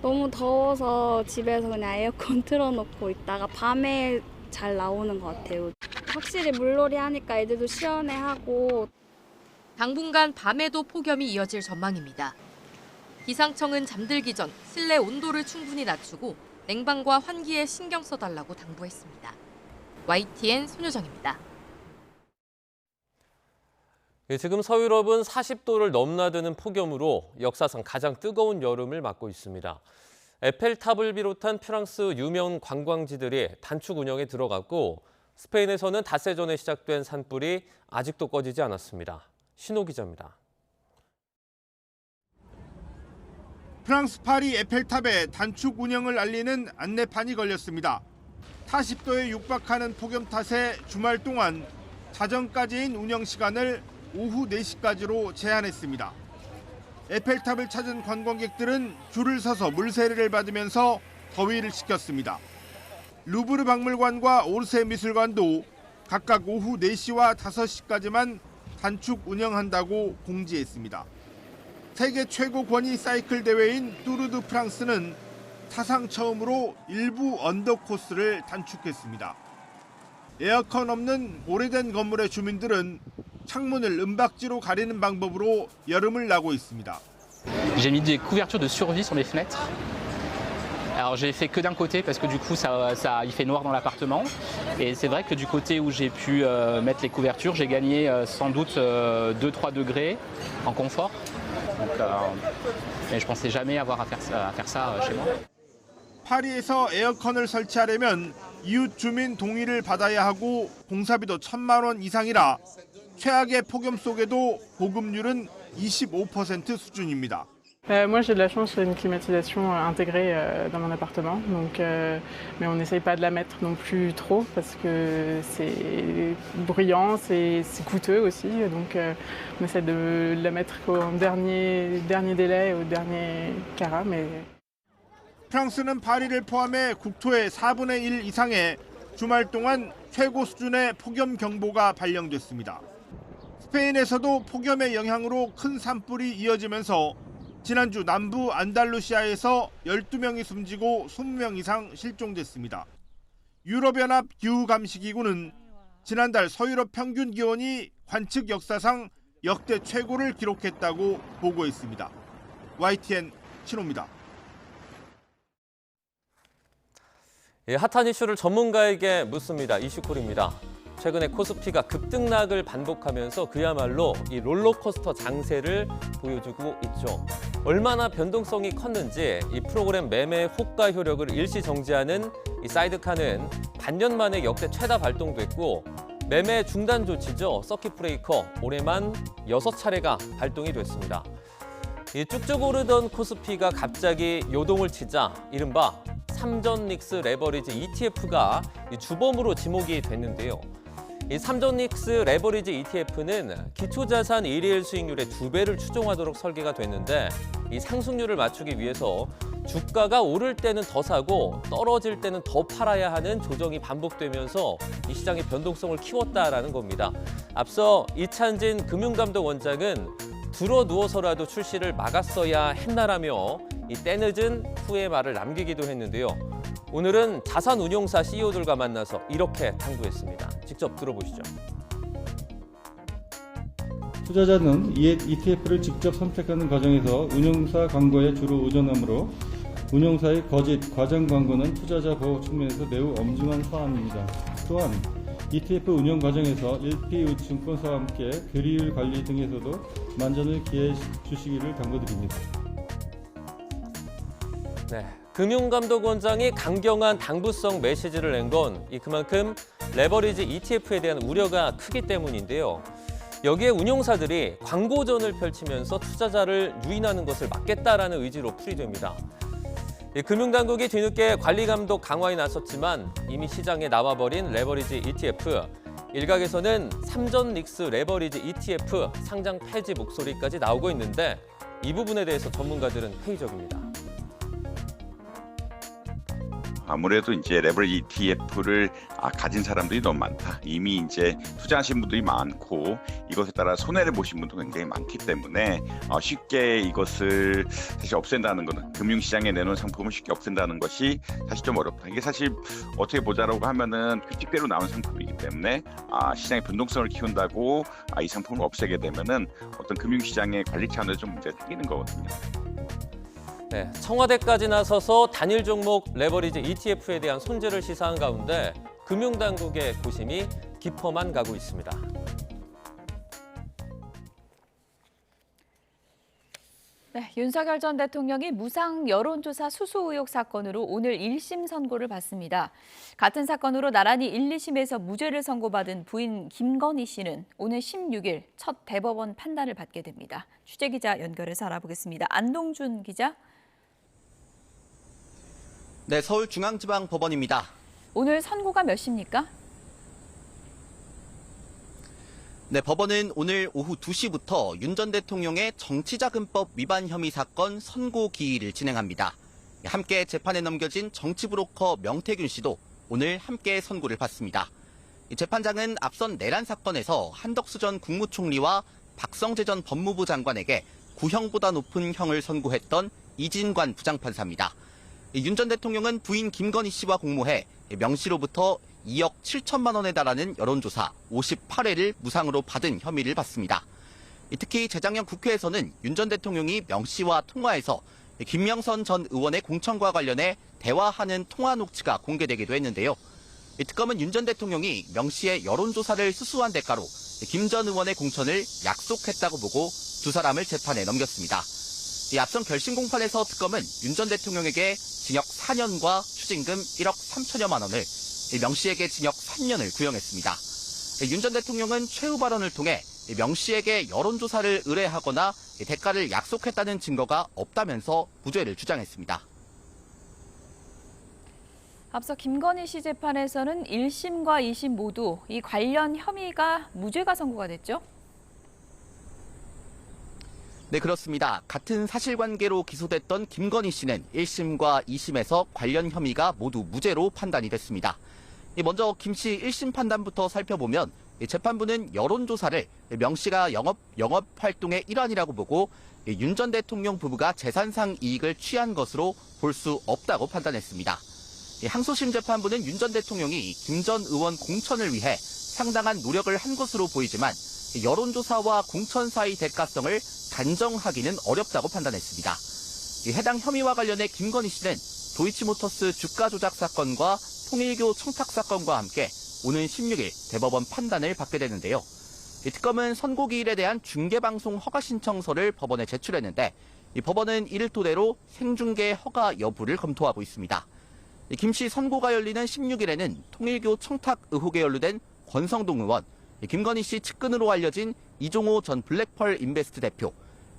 너무 더워서 집에서 그냥 에어컨 틀어놓고 있다가 밤에 잘 나오는 것 같아요. 확실히 물놀이 하니까 애들도 시원해하고. 당분간 밤에도 폭염이 이어질 전망입니다. 기상청은 잠들기 전 실내 온도를 충분히 낮추고 냉방과 환기에 신경 써달라고 당부했습니다. YTN 손효정입니다. 지금 서유럽은 40도를 넘나드는 폭염으로 역사상 가장 뜨거운 여름을 맞고 있습니다. 에펠탑을 비롯한 프랑스 유명 관광지들이 단축 운영에 들어갔고 스페인에서는 닷새 전에 시작된 산불이 아직도 꺼지지 않았습니다. 신호 기자입니다. 프랑스 파리 에펠탑에 단축 운영을 알리는 안내판이 걸렸습니다. 40도에 육박하는 폭염 탓에 주말 동안 자정까지인 운영 시간을 오후 4시까지로 제한했습니다. 에펠탑을 찾은 관광객들은 줄을 서서 물세례를 받으면서 더위를 식혔습니다. 루브르 박물관과 오르세 미술관도 각각 오후 4시와 5시까지만 단축 운영한다고 공지했습니다. 세계 최고 권위 사이클 대회인 뚜르드 프랑스는 사상 처음으로 일부 언더 코스를 단축했습니다. 에어컨 없는 오래된 건물의 주민들은 창문을 은박지로 가리는 방법으로 여름을 나고 있습니다. J'ai mis des couvertures de survie sur les fenêtres. Alors j'ai fait que d'un côté parce que du coup il fait noir dans l'appartement. Et c'est vrai que du côté où j'ai pu mettre les couvertures, j'ai gagné sans doute 2-3 degrés en confort. Donc, mais je pensais jamais avoir à faire ça chez moi. 파리에서 에어컨을 설치하려면 이웃 주민 동의를 받아야 하고 공사비도 1,000만 원 이상이라 최악의 폭염 속에도 보급률은 25% 수준입니다. Moi j'ai de la chance, j'ai une climatisation intégrée dans mon appartement, donc, mais on n'essaye pas de la mettre non plus trop parce que c'est bruyant, c'est coûteux aussi, donc on essaie de la mettre au dernier délai, au dernier carat. Mais... 프랑스는 파리를 포함해 국토의 4분의 1 이상에 주말 동안 최고 수준의 폭염 경보가 발령됐습니다. 스페인에서도 폭염의 영향으로 큰 산불이 이어지면서 지난주 남부 안달루시아에서 12명이 숨지고 20명 이상 실종됐습니다. 유럽연합 기후감시기구는 지난달 서유럽 평균 기온이 관측 역사상 역대 최고를 기록했다고 보고했습니다. YTN 신호입니다. 핫한 이슈를 전문가에게 묻습니다. 이슈콜입니다. 최근에 코스피가 급등락을 반복하면서 그야말로 이 롤러코스터 장세를 보여주고 있죠. 얼마나 변동성이 컸는지 이 프로그램 매매 호가 효력을 일시 정지하는 이 사이드카는 반년 만에 역대 최다 발동됐고 매매 중단 조치죠. 서킷 브레이커 올해만 6차례가 발동이 됐습니다. 이 쭉쭉 오르던 코스피가 갑자기 요동을 치자 이른바 삼전 닉스 레버리지 ETF가 주범으로 지목이 됐는데요. 이 삼전 닉스 레버리지 ETF는 기초자산 일일 수익률의 2배를 추종하도록 설계가 됐는데 이 상승률을 맞추기 위해서 주가가 오를 때는 더 사고 떨어질 때는 더 팔아야 하는 조정이 반복되면서 이 시장의 변동성을 키웠다라는 겁니다. 앞서 이찬진 금융감독원장은 들어 누워서라도 출시를 막았어야 했나라며 이 때늦은 후의 말을 남기기도 했는데요. 오늘은 자산운용사 CEO들과 만나서 이렇게 당부했습니다. 직접 들어보시죠. 투자자는 ETF를 직접 선택하는 과정에서 운용사 광고에 주로 의존하므로 운용사의 거짓, 과장 광고는 투자자 보호 측면에서 매우 엄중한 사안입니다. 또한 ETF 운영 과정에서 LP 증권사와 함께 괴리율 관리 등에서도 만전을 기해 주시기를 당부드립니다. 네, 금융감독원장이 강경한 당부성 메시지를 낸 건 그만큼 레버리지 ETF에 대한 우려가 크기 때문인데요. 여기에 운용사들이 광고전을 펼치면서 투자자를 유인하는 것을 막겠다라는 의지로 풀이됩니다. 금융당국이 뒤늦게 관리감독 강화에 나섰지만 이미 시장에 나와버린 레버리지 ETF. 일각에서는 삼전 릭스 레버리지 ETF 상장 폐지 목소리까지 나오고 있는데 이 부분에 대해서 전문가들은 회의적입니다. 아무래도 이제 레버리지 ETF를 가진 사람들이 너무 많다. 이미 이제 투자하신 분들이 많고 이것에 따라 손해를 보신 분도 굉장히 많기 때문에 쉽게 이것을 사실 없앤다는 것은 금융시장에 내놓은 상품을 쉽게 없앤다는 것이 사실 좀 어렵다. 이게 사실 어떻게 보자라고 하면은 규칙대로 나온 상품이기 때문에 시장의 변동성을 키운다고 이 상품을 없애게 되면은 어떤 금융시장의 관리 차원에서 좀 문제가 생기는 거거든요. 네, 청와대까지 나서서 단일 종목 레버리지 ETF에 대한 손재를 시사한 가운데 금융당국의 고심이 깊어만 가고 있습니다. 네, 윤석열 전 대통령이 무상 여론조사 수수 의혹 사건으로 오늘 1심 선고를 받습니다. 같은 사건으로 나란히 1, 2심에서 무죄를 선고받은 부인 김건희 씨는 오늘 16일 첫 대법원 판단을 받게 됩니다. 취재기자 연결해서 알아보겠습니다. 안동준 기자. 네, 서울중앙지방법원입니다. 오늘 선고가 몇 시입니까? 네, 법원은 오늘 오후 2시부터 윤 전 대통령의 정치자금법 위반 혐의 사건 선고 기일을 진행합니다. 함께 재판에 넘겨진 정치브로커 명태균 씨도 오늘 함께 선고를 받습니다. 재판장은 앞선 내란 사건에서 한덕수 전 국무총리와 박성재 전 법무부 장관에게 구형보다 높은 형을 선고했던 이진관 부장판사입니다. 윤 전 대통령은 부인 김건희 씨와 공모해 명 씨로부터 2억 7천만 원에 달하는 여론조사 58회를 무상으로 받은 혐의를 받습니다. 특히 재작년 국회에서는 윤 전 대통령이 명 씨와 통화해서 김명선 전 의원의 공천과 관련해 대화하는 통화 녹취가 공개되기도 했는데요. 특검은 윤 전 대통령이 명 씨의 여론조사를 수수한 대가로 김 전 의원의 공천을 약속했다고 보고 두 사람을 재판에 넘겼습니다. 앞선 결심 공판에서 특검은 윤 전 대통령에게 징역 4년과 추징금 1억 3천여만 원을, 명 씨에게 징역 3년을 구형했습니다. 윤 전 대통령은 최후 발언을 통해 명 씨에게 여론조사를 의뢰하거나 대가를 약속했다는 증거가 없다면서 무죄를 주장했습니다. 앞서 김건희 씨 재판에서는 1심과 2심 모두 이 관련 혐의가 무죄가 선고가 됐죠? 네, 그렇습니다. 같은 사실관계로 기소됐던 김건희 씨는 1심과 2심에서 관련 혐의가 모두 무죄로 판단이 됐습니다. 먼저 김 씨 1심 판단부터 살펴보면 재판부는 여론조사를 명 씨가 영업 활동의 일환이라고 보고 윤 전 대통령 부부가 재산상 이익을 취한 것으로 볼 수 없다고 판단했습니다. 항소심 재판부는 윤 전 대통령이 김 전 의원 공천을 위해 상당한 노력을 한 것으로 보이지만 여론조사와 공천 사이 대가성을 단정하기는 어렵다고 판단했습니다. 해당 혐의와 관련해 김건희 씨는 도이치모터스 주가 조작 사건과 통일교 청탁 사건과 함께 오는 16일 대법원 판단을 받게 되는데요. 특검은 선고기일에 대한 중계방송 허가 신청서를 법원에 제출했는데 법원은 이를 토대로 생중계 허가 여부를 검토하고 있습니다. 김 씨 선고가 열리는 16일에는 통일교 청탁 의혹에 연루된 권성동 의원, 김건희 씨 측근으로 알려진 이종호 전 블랙펄 인베스트 대표,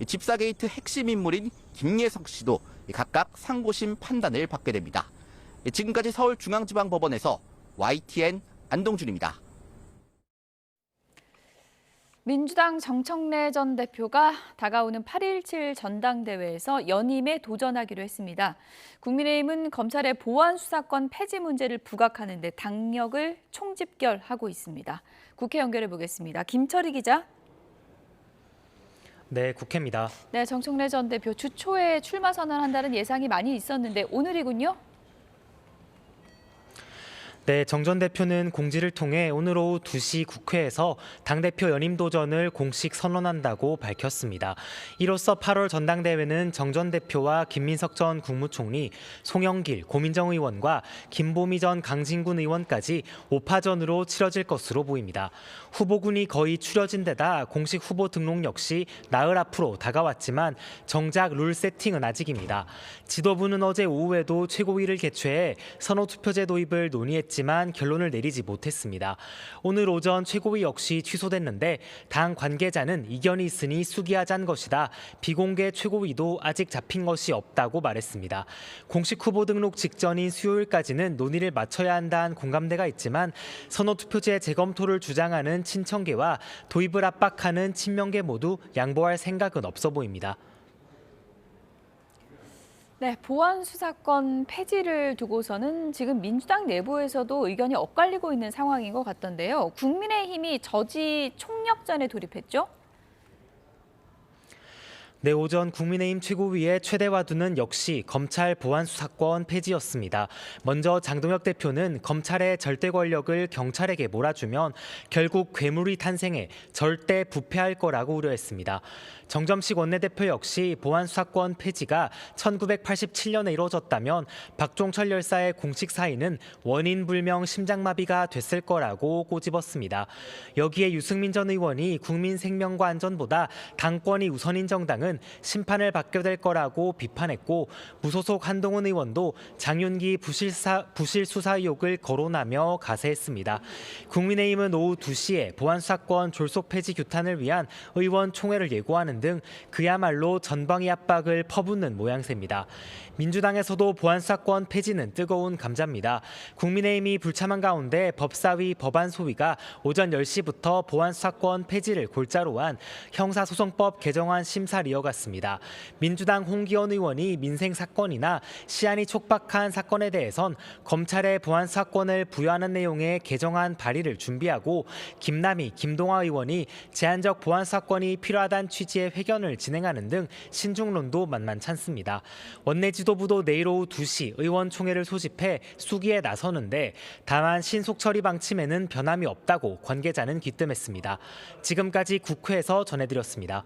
집사게이트 핵심 인물인 김예석 씨도 각각 상고심 판단을 받게 됩니다. 지금까지 서울중앙지방법원에서 YTN 안동준입니다. 민주당 정청래 전 대표가 다가오는 8.17 전당대회에서 연임에 도전하기로 했습니다. 국민의힘은 검찰의 보안 수사권 폐지 문제를 부각하는 데 당력을 총집결하고 있습니다. 국회 연결해 보겠습니다. 김철희 기자. 네, 국회입니다. 네, 정청래 전 대표 주 초에 출마 선언한다는 예상이 많이 있었는데 오늘이군요. 네, 정 전 대표는 공지를 통해 오늘 오후 2시 국회에서 당대표 연임 도전을 공식 선언한다고 밝혔습니다. 이로써 8월 전당대회는 정 전 대표와 김민석 전 국무총리, 송영길, 고민정 의원과 김보미 전 강진군 의원까지 5파전으로 치러질 것으로 보입니다. 후보군이 거의 추려진 데다 공식 후보 등록 역시 나흘 앞으로 다가왔지만 정작 룰 세팅은 아직입니다. 지도부는 어제 오후에도 최고위를 개최해 선호투표제 도입을 논의했지만 결론을 내리지 못했습니다. 오늘 오전 최고위 역시 취소됐는데 당 관계자는 이견이 있으니 수기하자는 것이다. 비공개 최고위도 아직 잡힌 것이 없다고 말했습니다. 공식 후보 등록 직전인 수요일까지는 논의를 마쳐야 한다는 공감대가 있지만 선호투표제 재검토를 주장하는 친청계와 도입을 압박하는 친명계 모두 양보할 생각은 없어 보입니다. 네, 보안 수사권 폐지를 두고서는 지금 민주당 내부에서도 의견이 엇갈리고 있는 상황인 것 같던데요. 국민의힘이 저지 총력전에 돌입했죠? 네, 오전 국민의힘 최고위의 최대 화두는 역시 검찰 보안 수사권 폐지였습니다. 먼저 장동혁 대표는 검찰의 절대 권력을 경찰에게 몰아주면 결국 괴물이 탄생해 절대 부패할 거라고 우려했습니다. 정점식 원내대표 역시 보안 수사권 폐지가 1987년에 이루어졌다면 박종철 열사의 공식 사인은 원인 불명 심장마비가 됐을 거라고 꼬집었습니다. 여기에 유승민 전 의원이 국민 생명과 안전보다 당권이 우선인 정당은 심판을 받게 될 거라고 비판했고 무소속 한동훈 의원도 장윤기 부실 수사 의혹을 거론하며 가세했습니다. 국민의힘은 오후 2시에 보안수사권 졸속 폐지 규탄을 위한 의원총회를 예고하는 등 그야말로 전방위 압박을 퍼붓는 모양새입니다. 민주당에서도 보안수사권 폐지는 뜨거운 감자입니다. 국민의힘이 불참한 가운데 법사위 법안 소위가 오전 10시부터 보안수사권 폐지를 골자로 한 형사소송법 개정안 심사를 이어갔습니다. 민주당 홍기원 의원이 민생사건이나 시한이 촉박한 사건에 대해선 검찰에 보안수사권을 부여하는 내용의 개정안 발의를 준비하고 김남희, 김동화 의원이 제한적 보안수사권이 필요하다는 취지의 회견을 진행하는 등 신중론도 만만찮습니다. 원내 지도부도 내일 오후 2시 의원총회를 소집해 수기에 나서는데 다만 신속 처리 방침에는 변함이 없다고 관계자는 귀뜸했습니다. 지금까지 국회에서 전해드렸습니다.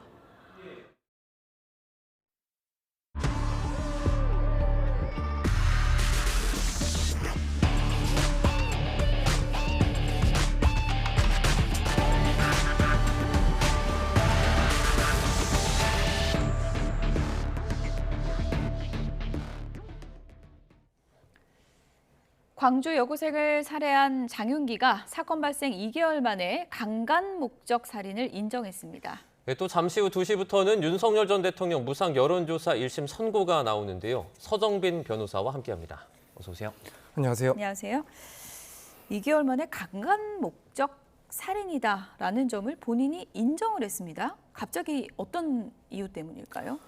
광주 여고생을 살해한 장윤기가 사건 발생 2개월 만에 강간 목적 살인을 인정했습니다. 네, 또 잠시 후 2시부터는 윤석열 전 대통령 무상 여론조사 1심 선고가 나오는데요. 서정빈 변호사와 함께합니다. 어서 오세요. 안녕하세요. 안녕하세요. 2개월 만에 강간 목적 살인이다라는 점을 본인이 인정을 했습니다. 갑자기 어떤 이유 때문일까요?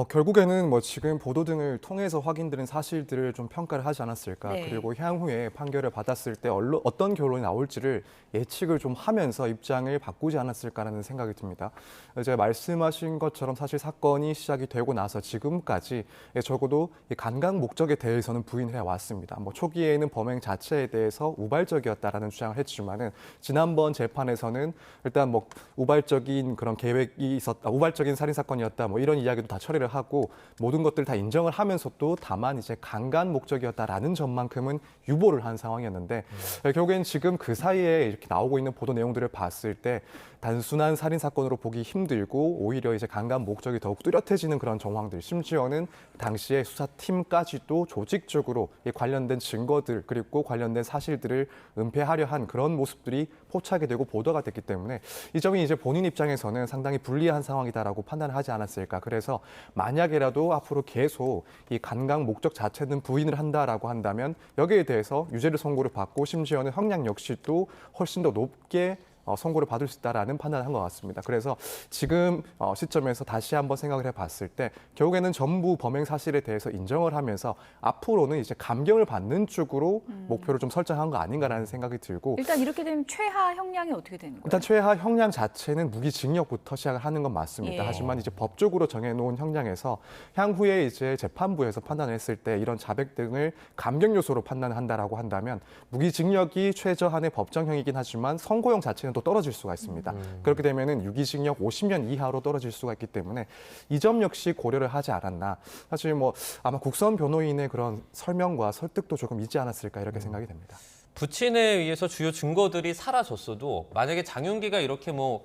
결국에는 지금 보도 등을 통해서 확인되는 사실들을 좀 평가를 하지 않았을까. 네. 그리고 향후에 판결을 받았을 때 어떤 결론이 나올지를 예측을 좀 하면서 입장을 바꾸지 않았을까라는 생각이 듭니다. 제가 말씀하신 것처럼 사실 사건이 시작이 되고 나서 지금까지 적어도 강간 목적에 대해서는 부인을 해왔습니다. 초기에는 범행 자체에 대해서 우발적이었다라는 주장을 했지만은 지난번 재판에서는 일단 우발적인 그런 계획이 있었다, 우발적인 살인 사건이었다, 이런 이야기도 다 처리를 하고 모든 것들 다 인정을 하면서도 다만 이제 강간 목적이었다라는 점만큼은 유보를 한 상황이었는데 결국엔 지금 그 사이에 이렇게 나오고 있는 보도 내용들을 봤을 때 단순한 살인 사건으로 보기 힘들고 오히려 이제 강간 목적이 더욱 뚜렷해지는 그런 정황들, 심지어는 당시에 수사팀까지도 조직적으로 관련된 증거들 그리고 관련된 사실들을 은폐하려 한 그런 모습들이 포착이 되고 보도가 됐기 때문에 이 점이 이제 본인 입장에서는 상당히 불리한 상황이다라고 판단을 하지 않았을까. 그래서 만약에라도 앞으로 계속 이 강간 목적 자체는 부인을 한다라고 한다면 여기에 대해서 유죄를 선고를 받고 심지어는 형량 역시 또 훨씬 더 높게 선고를 받을 수 있다라는 판단을 한 것 같습니다. 그래서 지금 시점에서 다시 한번 생각을 해봤을 때 결국에는 전부 범행 사실에 대해서 인정을 하면서 앞으로는 이제 감경을 받는 쪽으로 목표를 좀 설정한 거 아닌가라는 생각이 들고 일단 이렇게 되면 최하 형량이 어떻게 되는 거예요? 일단 최하 형량 자체는 무기징역부터 시작을 하는 건 맞습니다. 예. 하지만 이제 법적으로 정해놓은 형량에서 향후에 이제 재판부에서 판단을 했을 때 이런 자백 등을 감경 요소로 판단한다라고 한다면 무기징역이 최저한의 법정형이긴 하지만 선고형 자체는 또 떨어질 수가 있습니다. 그렇게 되면은 유기징역 50년 이하로 떨어질 수가 있기 때문에 이 점 역시 고려를 하지 않았나. 사실 뭐 아마 국선 변호인의 그런 설명과 설득도 조금 있지 않았을까 이렇게 생각이 됩니다. 부친에 의해서 주요 증거들이 사라졌어도 만약에 장윤기가 이렇게 뭐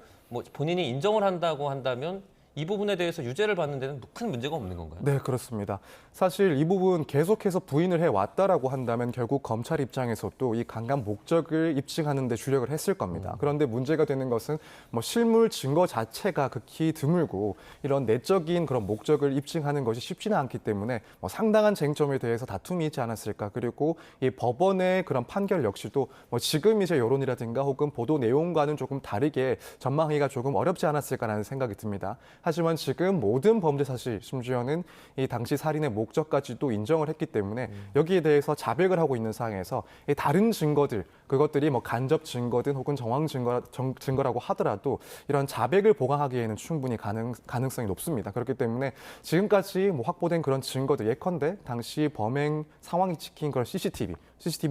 본인이 인정을 한다고 한다면 이 부분에 대해서 유죄를 받는 데는 큰 문제가 없는 건가요? 네, 그렇습니다. 사실 이 부분 계속해서 부인을 해왔다라고 한다면 결국 검찰 입장에서도 이 강간 목적을 입증하는 데 주력을 했을 겁니다. 그런데 문제가 되는 것은 뭐 실물 증거 자체가 극히 드물고 이런 내적인 그런 목적을 입증하는 것이 쉽지는 않기 때문에 뭐 상당한 쟁점에 대해서 다툼이 있지 않았을까. 그리고 이 법원의 그런 판결 역시도 뭐 지금 이제 여론이라든가 혹은 보도 내용과는 조금 다르게 전망하기가 조금 어렵지 않았을까라는 생각이 듭니다. 하지만 지금 모든 범죄 사실, 심지어는 이 당시 살인의 목적까지도 인정을 했기 때문에 여기에 대해서 자백을 하고 있는 상황에서 이 다른 증거들, 그것들이 뭐 간접 증거든 혹은 정황 증거라고 하더라도 이런 자백을 보강하기에는 충분히 가능성이 높습니다. 그렇기 때문에 지금까지 뭐 확보된 그런 증거들, 예컨대 당시 범행 상황이 찍힌 그런 CCTV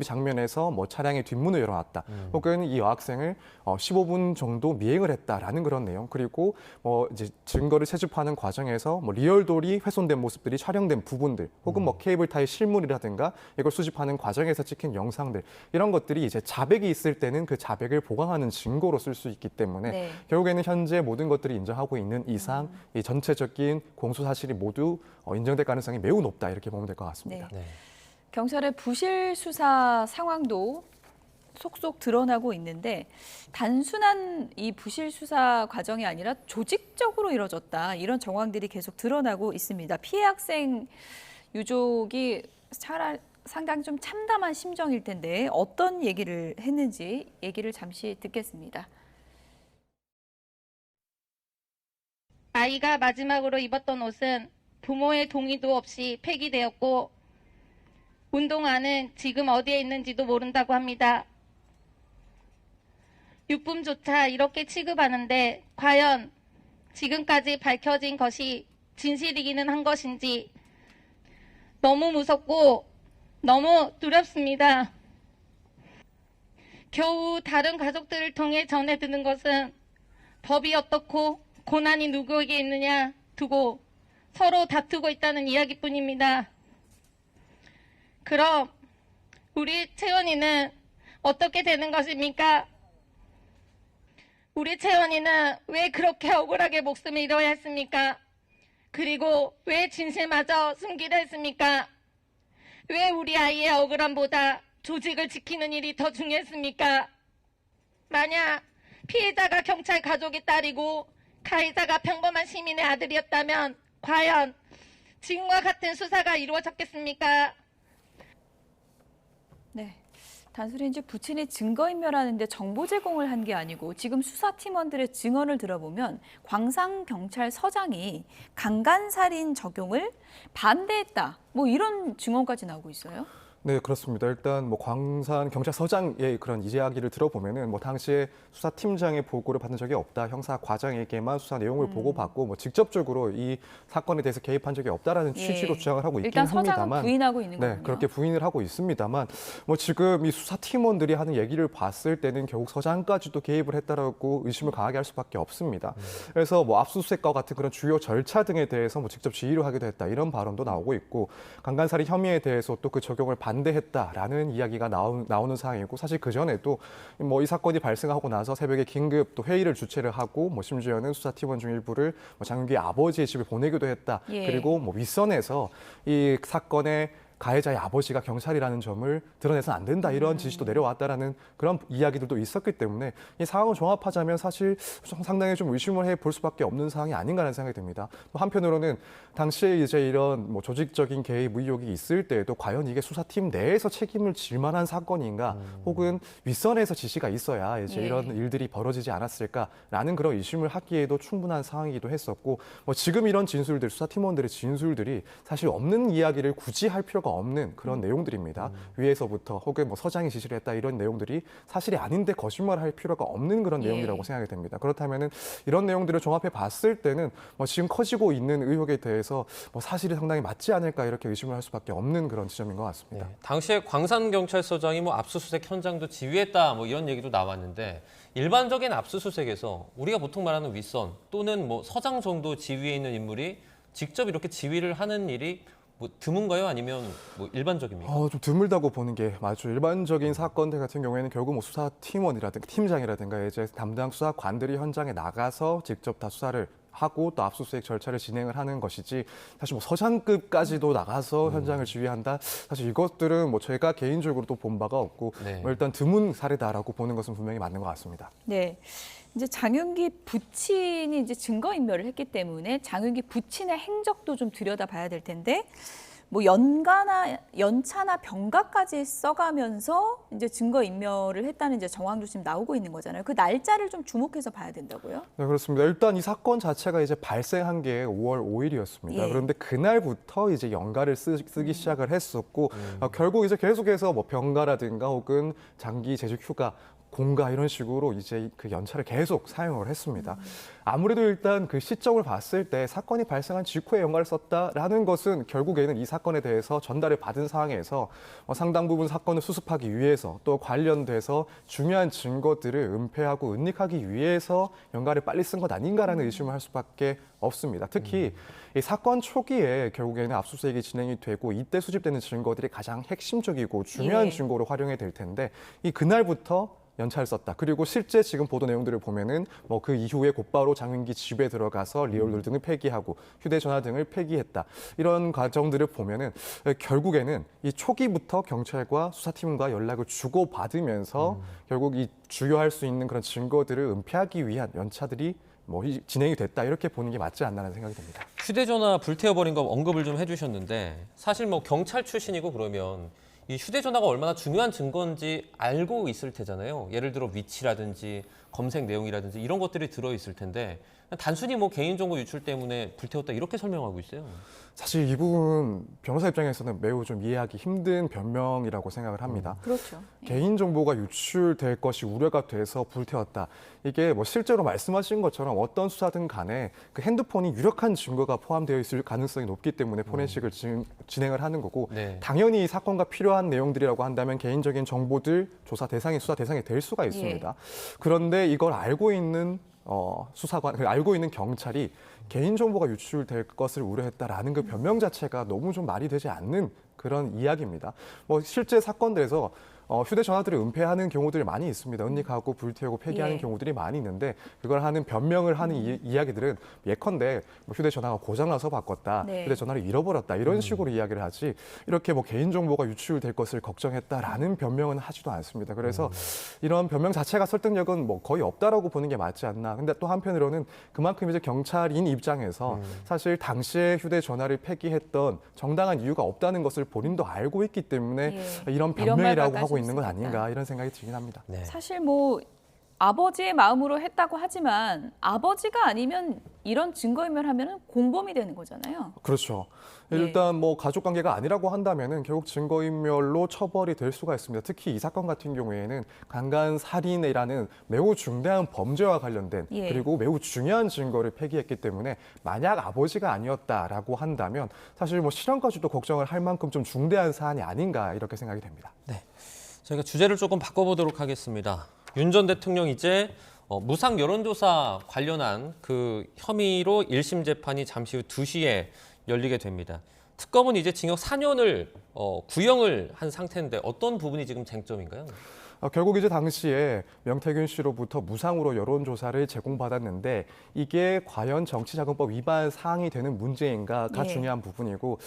장면에서 뭐 차량의 뒷문을 열어놨다, 혹은 이 여학생을 15분 정도 미행을 했다라는 그런 내용, 그리고 뭐 이제 증거를 채집하는 과정에서 뭐 리얼돌이 훼손된 모습들이 촬영된 부분들, 혹은 뭐 케이블타의 실물이라든가 이걸 수집하는 과정에서 찍힌 영상들, 이런 것들이 이제 자백이 있을 때는 그 자백을 보강하는 증거로 쓸 수 있기 때문에 네. 결국에는 현재 모든 것들이 인정하고 있는 이상 이 전체적인 공소 사실이 모두 인정될 가능성이 매우 높다, 이렇게 보면 될 것 같습니다. 네. 경찰의 부실 수사 상황도 속속 드러나고 있는데 단순한 이 부실 수사 과정이 아니라 조직적으로 이뤄졌다, 이런 정황들이 계속 드러나고 있습니다. 피해 학생 유족이 상당히 좀 참담한 심정일 텐데 어떤 얘기를 했는지 얘기를 잠시 듣겠습니다. 아이가 마지막으로 입었던 옷은 부모의 동의도 없이 폐기되었고 운동화는 지금 어디에 있는지도 모른다고 합니다. 유품조차 이렇게 취급하는데 과연 지금까지 밝혀진 것이 진실이기는 한 것인지 너무 무섭고 너무 두렵습니다. 겨우 다른 가족들을 통해 전해 듣는 것은 법이 어떻고 고난이 누구에게 있느냐 두고 서로 다투고 있다는 이야기뿐입니다. 그럼 우리 채원이는 어떻게 되는 것입니까? 우리 채원이는 왜 그렇게 억울하게 목숨을 잃어야 했습니까? 그리고 왜 진실마저 숨기려 했습니까? 왜 우리 아이의 억울함보다 조직을 지키는 일이 더 중요했습니까? 만약 피해자가 경찰 가족의 딸이고 가해자가 평범한 시민의 아들이었다면 과연 지금과 같은 수사가 이루어졌겠습니까? 네. 단순히 이제 부친이 증거인멸하는데 정보 제공을 한 게 아니고 지금 수사팀원들의 증언을 들어보면 광산경찰서장이 강간살인 적용을 반대했다, 뭐 이런 증언까지 나오고 있어요. 네, 그렇습니다. 일단 뭐 광산 경찰서장의 그런 이야기를 들어보면은 뭐 당시에 수사팀장의 보고를 받은 적이 없다, 형사 과장에게만 수사 내용을 보고받고 뭐 직접적으로 이 사건에 대해서 개입한 적이 없다라는 취지로 주장을 하고 있긴 일단 합니다만, 서장은 부인하고 있는 거군요. 네, 그렇게 부인을 하고 있습니다만, 뭐 지금 이 수사팀원들이 하는 얘기를 봤을 때는 결국 서장까지도 개입을 했다라고 의심을 강하게 할 수밖에 없습니다. 그래서 뭐 압수수색과 같은 그런 주요 절차 등에 대해서 뭐 직접 지휘를 하기도 했다, 이런 발언도 나오고 있고, 강간살인 혐의에 대해서 또 그 적용을 반대했다라는 이야기가 나오는 상황이고, 사실 그 전에도 뭐 이 사건이 발생하고 나서 새벽에 긴급 또 회의를 주최를 하고, 뭐 심지어는 수사팀원 중 일부를 뭐 장윤기 아버지의 집에 보내기도 했다. 예. 그리고 뭐 윗선에서 이 사건의 가해자의 아버지가 경찰이라는 점을 드러내서는 안 된다 이런 지시도 내려왔다라는 그런 이야기들도 있었기 때문에 이 상황을 종합하자면 사실 상당히 좀 의심을 해볼 수밖에 없는 상황이 아닌가라는 생각이 듭니다. 또 한편으로는 당시에 이제 이런 뭐 조직적인 개입 의혹이 있을 때에도 과연 이게 수사팀 내에서 책임을 질 만한 사건인가 혹은 윗선에서 지시가 있어야 이제 이런 일들이 벌어지지 않았을까라는 그런 의심을 하기에도 충분한 상황이기도 했었고 뭐 지금 이런 진술들 수사팀원들의 진술들이 사실 없는 이야기를 굳이 할 필요가 없는 그런 내용들입니다. 위에서부터 혹은 뭐 서장이 지시를 했다 이런 내용들이 사실이 아닌데 거짓말할 필요가 없는 그런 내용이라고 생각이 됩니다. 그렇다면은 이런 내용들을 종합해 봤을 때는 뭐 지금 커지고 있는 의혹에 대해서 뭐 사실이 상당히 맞지 않을까 이렇게 의심을 할 수밖에 없는 그런 지점인 것 같습니다. 당시에 광산경찰서장이 뭐 압수수색 현장도 지휘했다 뭐 이런 얘기도 나왔는데 일반적인 압수수색에서 우리가 보통 말하는 윗선 또는 뭐 서장 정도 지위에 있는 인물이 직접 이렇게 지휘를 하는 일이 뭐 드문가요? 아니면 뭐 일반적입니까? 좀 드물다고 보는 게 맞죠. 일반적인 사건들 같은 경우에는 결국 뭐 수사팀원이라든가 팀장이라든가 이제 담당 수사관들이 현장에 나가서 직접 다 수사를 하고 또 압수수색 절차를 진행을 하는 것이지 사실 뭐 서장급까지도 나가서 현장을 지휘한다. 사실 이것들은 뭐 제가 개인적으로 또 본 바가 없고 뭐 일단 드문 사례다라고 보는 것은 분명히 맞는 것 같습니다. 네. 이제 장윤기 부친이 이제 증거인멸을 했기 때문에 장윤기 부친의 행적도 좀 들여다봐야 될 텐데 뭐 연차나 병가까지 써가면서 이제 증거인멸을 했다는 이제 정황도 지금 나오고 있는 거잖아요. 그 날짜를 좀 주목해서 봐야 된다고요? 네, 그렇습니다. 일단 이 사건 자체가 이제 발생한 게 5월 5일이었습니다. 그런데 그날부터 이제 연가를 쓰기 시작을 했었고 결국 이제 계속해서 뭐 병가라든가 혹은 장기 재직 휴가 공가 이런 식으로 이제 그 연차를 계속 사용을 했습니다. 아무래도 일단 그 시점을 봤을 때 사건이 발생한 직후에 연가를 썼다라는 것은 결국에는 이 사건에 대해서 전달을 받은 상황에서 상당 부분 사건을 수습하기 위해서 또 관련돼서 중요한 증거들을 은폐하고 은닉하기 위해서 연가를 빨리 쓴 것 아닌가라는 의심을 할 수밖에 없습니다. 특히 이 사건 초기에 결국에는 압수수색이 진행이 되고 이때 수집되는 증거들이 가장 핵심적이고 중요한 증거로 활용이 될 텐데 이 그날부터 연차를 썼다. 그리고 실제 지금 보도 내용들을 보면은 뭐 그 이후에 곧바로 장윤기 집에 들어가서 리얼물 등을 폐기하고 휴대전화 등을 폐기했다. 이런 과정들을 보면은 결국에는 이 초기부터 경찰과 수사팀과 연락을 주고받으면서 결국 이 주요할 수 있는 그런 증거들을 은폐하기 위한 연차들이 뭐 진행이 됐다 이렇게 보는 게 맞지 않나라는 생각이 듭니다. 휴대전화 불태워버린 거 언급을 좀 해주셨는데 사실 뭐 경찰 출신이고 그러면 이 휴대전화가 얼마나 중요한 증거인지 알고 있을 테잖아요. 예를 들어 위치라든지 검색 내용이라든지 이런 것들이 들어있을 텐데 단순히 뭐 개인정보 유출 때문에 불태웠다 이렇게 설명하고 있어요. 사실 이 부분 변호사 입장에서는 매우 좀 이해하기 힘든 변명이라고 생각을 합니다. 그렇죠. 개인정보가 유출될 것이 우려가 돼서 불태웠다. 이게 뭐 실제로 말씀하신 것처럼 어떤 수사든 간에 그 핸드폰이 유력한 증거가 포함되어 있을 가능성이 높기 때문에 포렌식을 진행을 하는 거고 당연히 사건과 필요한 내용들이라고 한다면 개인적인 정보들 조사 대상이 수사 대상이 될 수가 있습니다. 그런데 이걸 알고 있는 수사관, 알고 있는 경찰이 개인정보가 유출될 것을 우려했다라는 그 변명 자체가 너무 좀 말이 되지 않는 그런 이야기입니다. 뭐 실제 사건들에서 휴대전화들을 은폐하는 경우들이 많이 있습니다. 은닉하고 불태우고 폐기하는 경우들이 많이 있는데 그걸 하는 변명을 하는 이야기들은 예컨대 뭐 휴대전화가 고장나서 바꿨다, 휴대전화를 잃어버렸다 이런 식으로 이야기를 하지 이렇게 뭐 개인정보가 유출될 것을 걱정했다라는 변명은 하지도 않습니다. 그래서 이런 변명 자체가 설득력은 뭐 거의 없다라고 보는 게 맞지 않나. 근데 또 한편으로는 그만큼 이제 경찰인 입장에서 사실 당시에 휴대전화를 폐기했던 정당한 이유가 없다는 것을 본인도 알고 있기 때문에 이런 변명이라고 하고 있는 건 아닌가 이런 생각이 들긴 합니다. 사실 뭐 아버지의 마음으로 했다고 하지만 아버지가 아니면 이런 증거인멸하면 공범이 되는 거잖아요. 그렇죠. 일단 뭐 가족 관계가 아니라고 한다면은 결국 증거인멸로 처벌이 될 수가 있습니다. 특히 이 사건 같은 경우에는 강간살인이라는 매우 중대한 범죄와 관련된 그리고 매우 중요한 증거를 폐기했기 때문에 만약 아버지가 아니었다라고 한다면 사실 뭐 실형까지도 걱정을 할 만큼 좀 중대한 사안이 아닌가 이렇게 생각이 됩니다. 네, 저희가 주제를 조금 바꿔보도록 하겠습니다. 윤 전 대통령 이제 무상 여론조사 관련한 그 혐의로 1심 재판이 잠시 후 2시에 열리게 됩니다. 특검은 이제 징역 4년을 구형을 한 상태인데 어떤 부분이 지금 쟁점인가요? 결국 이제 당시에 명태균 씨로부터 무상으로 여론조사를 제공받았는데 이게 과연 정치자금법 위반 사항이 되는 문제인가가 중요한 부분이고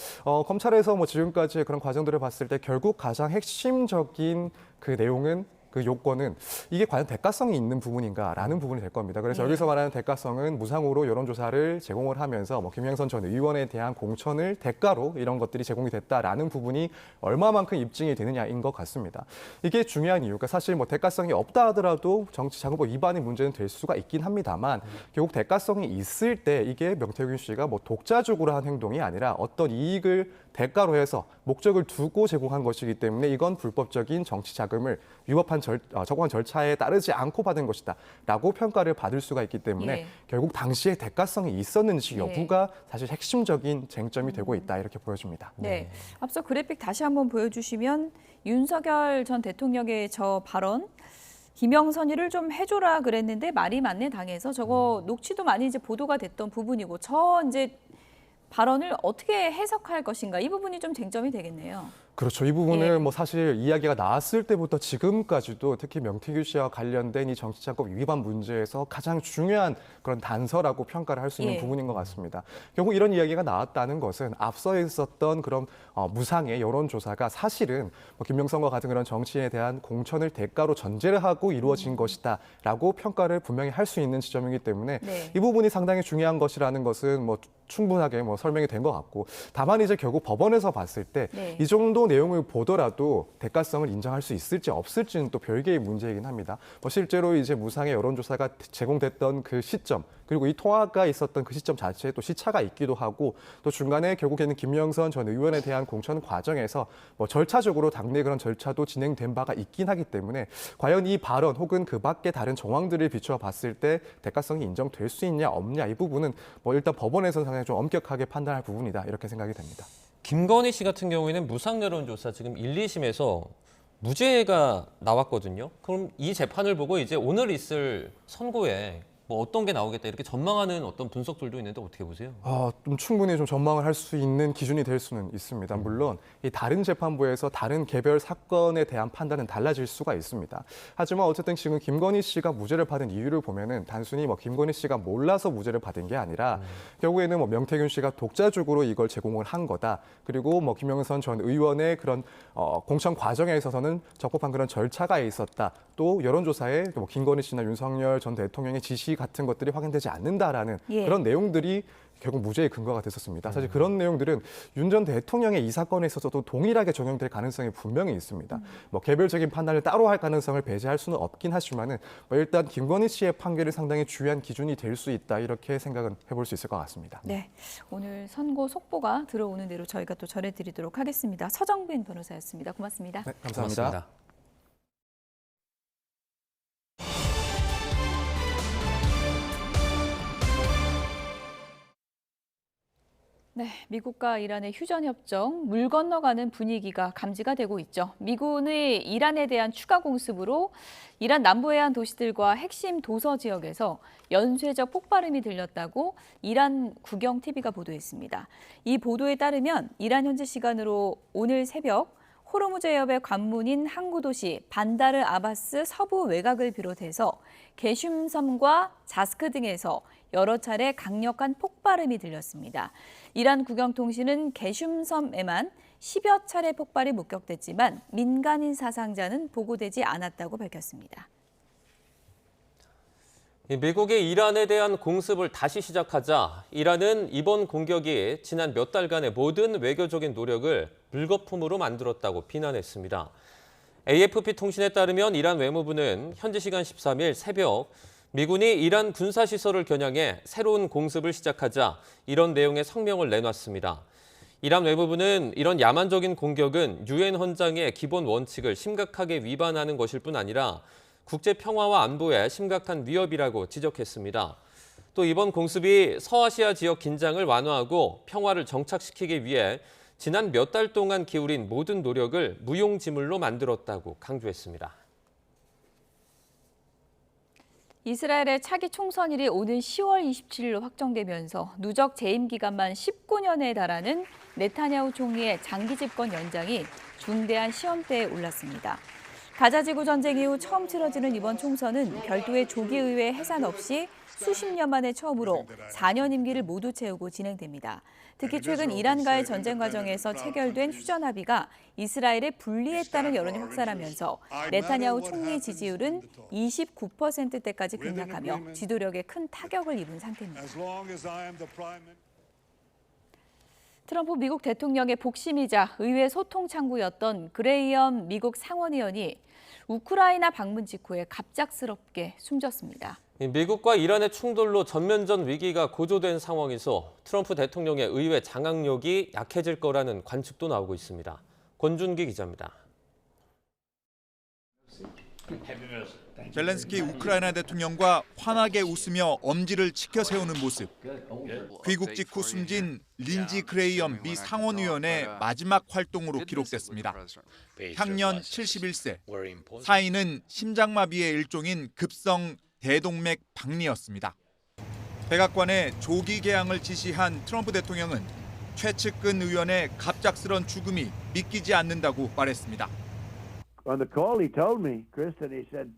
검찰에서 뭐 지금까지의 그런 과정들을 봤을 때 결국 가장 핵심적인 그 내용은 그 요건은 이게 과연 대가성이 있는 부분인가라는 부분이 될 겁니다. 그래서 여기서 말하는 대가성은 무상으로 여론조사를 제공을 하면서 뭐 김영선 전 의원에 대한 공천을 대가로 이런 것들이 제공이 됐다라는 부분이 얼마만큼 입증이 되느냐인 것 같습니다. 이게 중요한 이유가 사실 뭐 대가성이 없다 하더라도 정치자금법 위반의 문제는 될 수가 있긴 합니다만 결국 대가성이 있을 때 이게 명태균 씨가 뭐 독자적으로 한 행동이 아니라 어떤 이익을 대가로 해서 목적을 두고 제공한 것이기 때문에 이건 불법적인 정치 자금을 위법한 적법한 절차에 따르지 않고 받은 것이다라고 평가를 받을 수가 있기 때문에 결국 당시에 대가성이 있었는지 여부가 사실 핵심적인 쟁점이 되고 있다 이렇게 보여집니다. 네. 앞서 그래픽 다시 한번 보여주시면 윤석열 전 대통령의 저 발언 김영선이를 좀 해줘라 그랬는데 말이 맞네 당에서 저거 녹취도 많이 이제 보도가 됐던 부분이고 저 이제 발언을 어떻게 해석할 것인가 이 부분이 좀 쟁점이 되겠네요. 그렇죠. 이 부분은 뭐 사실 이야기가 나왔을 때부터 지금까지도 특히 명태균 씨와 관련된 이 정치자금법 위반 문제에서 가장 중요한 그런 단서라고 평가를 할 수 있는 부분인 것 같습니다. 결국 이런 이야기가 나왔다는 것은 앞서 있었던 그런 무상의 여론조사가 사실은 뭐 김영선과 같은 그런 정치인에 대한 공천을 대가로 전제를 하고 이루어진 것이다라고 평가를 분명히 할 수 있는 지점이기 때문에 이 부분이 상당히 중요한 것이라는 것은 뭐 충분하게 뭐 설명이 된 것 같고 다만 이제 결국 법원에서 봤을 때 이 정도 내용을 보더라도 대가성을 인정할 수 있을지 없을지는 또 별개의 문제이긴 합니다. 뭐 실제로 이제 무상의 여론조사가 제공됐던 그 시점 그리고 이 통화가 있었던 그 시점 자체에 또 시차가 있기도 하고 또 중간에 결국에는 김영선 전 의원에 대한 공천 과정에서 뭐 절차적으로 당내 그런 절차도 진행된 바가 있긴 하기 때문에 과연 이 발언 혹은 그 밖의 다른 정황들을 비추어 봤을 때 대가성이 인정될 수 있냐 없냐 이 부분은 뭐 일단 법원에서는 상당히 좀 엄격하게 판단할 부분이다 이렇게 생각이 됩니다. 김건희 씨 같은 경우에는 무상 여론조사 지금 1, 2심에서 무죄가 나왔거든요. 그럼 이 재판을 보고 이제 오늘 있을 선고에 뭐 어떤 게 나오겠다 이렇게 전망하는 어떤 분석들도 있는데 어떻게 보세요? 좀 충분히 좀 전망을 할 수 있는 기준이 될 수는 있습니다. 물론 이 다른 재판부에서 다른 개별 사건에 대한 판단은 달라질 수가 있습니다. 하지만 어쨌든 지금 김건희 씨가 무죄를 받은 이유를 보면은 단순히 뭐 김건희 씨가 몰라서 무죄를 받은 게 아니라 결국에는 뭐 명태균 씨가 독자적으로 이걸 제공을 한 거다. 그리고 뭐 김영선 전 의원의 그런 공천 과정에 있어서는 적법한 그런 절차가 있었다. 또 여론조사에 뭐 김건희 씨나 윤석열 전 대통령의 지시 같은 것들이 확인되지 않는다라는 그런 내용들이 결국 무죄의 근거가 됐었습니다. 사실 그런 내용들은 윤 전 대통령의 이 사건에 있어서도 동일하게 적용될 가능성이 분명히 있습니다. 뭐 개별적인 판단을 따로 할 가능성을 배제할 수는 없긴 하지만은 뭐 일단 김건희 씨의 판결이 상당히 중요한 기준이 될 수 있다 이렇게 생각은 해볼 수 있을 것 같습니다. 네, 오늘 선고 속보가 들어오는 대로 저희가 또 전해드리도록 하겠습니다. 서정빈 변호사였습니다. 고맙습니다. 네, 감사합니다. 고맙습니다. 네, 미국과 이란의 휴전협정, 물 건너가는 분위기가 감지가 되고 있죠. 미군의 이란에 대한 추가 공습으로 이란 남부 해안 도시들과 핵심 도서 지역에서 연쇄적 폭발음이 들렸다고 이란 국영 TV가 보도했습니다. 이 보도에 따르면 이란 현지 시간으로 오늘 새벽 호르무즈 해협의 관문인 항구 도시 반다르 아바스 서부 외곽을 비롯해서 게슘섬과 자스크 등에서 여러 차례 강력한 폭발음이 들렸습니다. 이란 국영통신은 게슘섬에만 10여 차례 폭발이 목격됐지만 민간인 사상자는 보고되지 않았다고 밝혔습니다. 미국이 이란에 대한 공습을 다시 시작하자 이란은 이번 공격이 지난 몇 달간의 모든 외교적인 노력을 물거품으로 만들었다고 비난했습니다. AFP 통신에 따르면 이란 외무부는 현지 시간 13일 새벽 미군이 이란 군사시설을 겨냥해 새로운 공습을 시작하자 이런 내용의 성명을 내놨습니다. 이란 외무부는 이런 야만적인 공격은 유엔 헌장의 기본 원칙을 심각하게 위반하는 것일 뿐 아니라 국제 평화와 안보에 심각한 위협이라고 지적했습니다. 또 이번 공습이 서아시아 지역 긴장을 완화하고 평화를 정착시키기 위해 지난 몇 달 동안 기울인 모든 노력을 무용지물로 만들었다고 강조했습니다. 이스라엘의 차기 총선일이 오는 10월 27일로 확정되면서 누적 재임 기간만 19년에 달하는 네타냐후 총리의 장기 집권 연장이 중대한 시험대에 올랐습니다. 가자지구 전쟁 이후 처음 치러지는 이번 총선은 별도의 조기의회 해산 없이 수십 년 만에 처음으로 4년 임기를 모두 채우고 진행됩니다. 특히 최근 이란과의 전쟁 과정에서 체결된 휴전 합의가 이스라엘에 불리했다는 여론이 확산하면서 네타냐후 총리 지지율은 29%대까지 급락하며 지도력에 큰 타격을 입은 상태입니다. 트럼프 미국 대통령의 복심이자 의회 소통 창구였던 그레이엄 미국 상원의원이 우크라이나 방문 직후에 갑작스럽게 숨졌습니다. 미국과 이란의 충돌로 전면전 위기가 고조된 상황에서 트럼프 대통령의 의회 장악력이 약해질 거라는 관측도 나오고 있습니다. 권준기 기자입니다. 젤렌스키 우크라이나 대통령과 환하게 웃으며 엄지를 치켜 세우는 모습. 귀국 직후 숨진 린지 그레이엄 미 상원의원의 마지막 활동으로 기록됐습니다. 향년 71세. 사인은 심장마비의 일종인 급성 대동맥 박리였습니다. 백악관에 조기 개항을 지시한 트럼프 대통령은 최측근 의원의 갑작스런 죽음이 믿기지 않는다고 말했습니다. On the call, he told me, Kristen, he said,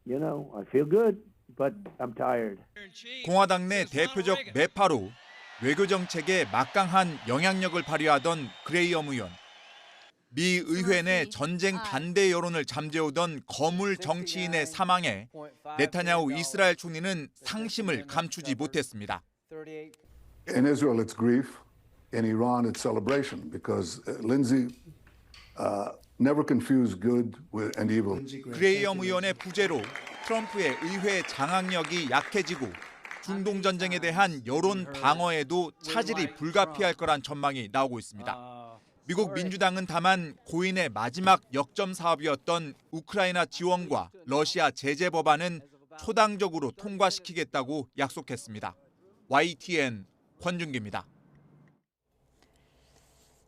you know, I feel good, but I'm tired. 공화당 내 대표적 매파로 외교 정책에 막강한 영향력을 발휘하던 그레이엄 의원. 미 의회 내 전쟁 반대 여론을 잠재우던 거물 정치인의 사망에 네타냐후 이스라엘 총리는 상심을 감추지 못했습니다. In Israel, it's grief. In Iran, it's celebration because Lindsey never confused good and evil. 그레이엄 의원의 부재로 트럼프의 의회 장악력이 약해지고 중동 전쟁에 대한 여론 방어에도 차질이 불가피할 거란 전망이 나오고 있습니다. 미국 민주당은 다만 고인의 마지막 역점 사업이었던 우크라이나 지원과 러시아 제재 법안은 초당적으로 통과시키겠다고 약속했습니다. YTN 권준기입니다.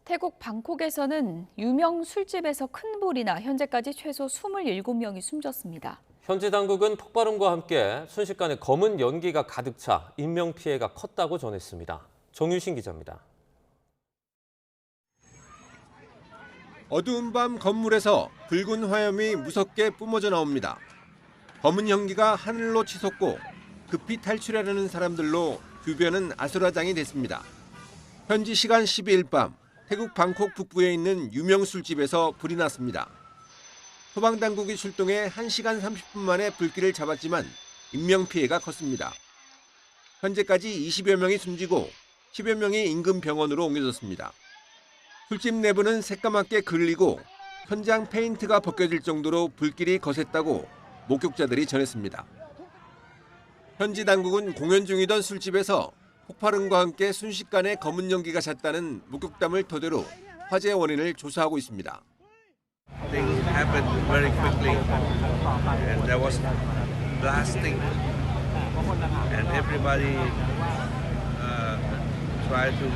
태국 방콕에서는 유명 술집에서 큰 불이 나 현재까지 최소 27명이 숨졌습니다. 현지 당국은 폭발음과 함께 순식간에 검은 연기가 가득 차 인명피해가 컸다고 전했습니다. 정유신 기자입니다. 어두운 밤 건물에서 붉은 화염이 무섭게 뿜어져 나옵니다. 검은 연기가 하늘로 치솟고 급히 탈출하려는 사람들로 주변은 아수라장이 됐습니다. 현지 시간 12일 밤 태국 방콕 북부에 있는 유명 술집에서 불이 났습니다. 소방당국이 출동해 1시간 30분 만에 불길을 잡았지만 인명피해가 컸습니다. 현재까지 20여 명이 숨지고 10여 명이 인근 병원으로 옮겨졌습니다. 술집 내부는 새까맣게 그을리고 현장 페인트가 벗겨질 정도로 불길이 거셌다고 목격자들이 전했습니다. 현지 당국은 공연 중이던 술집에서 폭발음과 함께 순식간에 검은 연기가 찼다는 목격담을 토대로 화재 원인을 조사하고 있습니다. Things happened very quickly, and there was blasting, and everybody tried to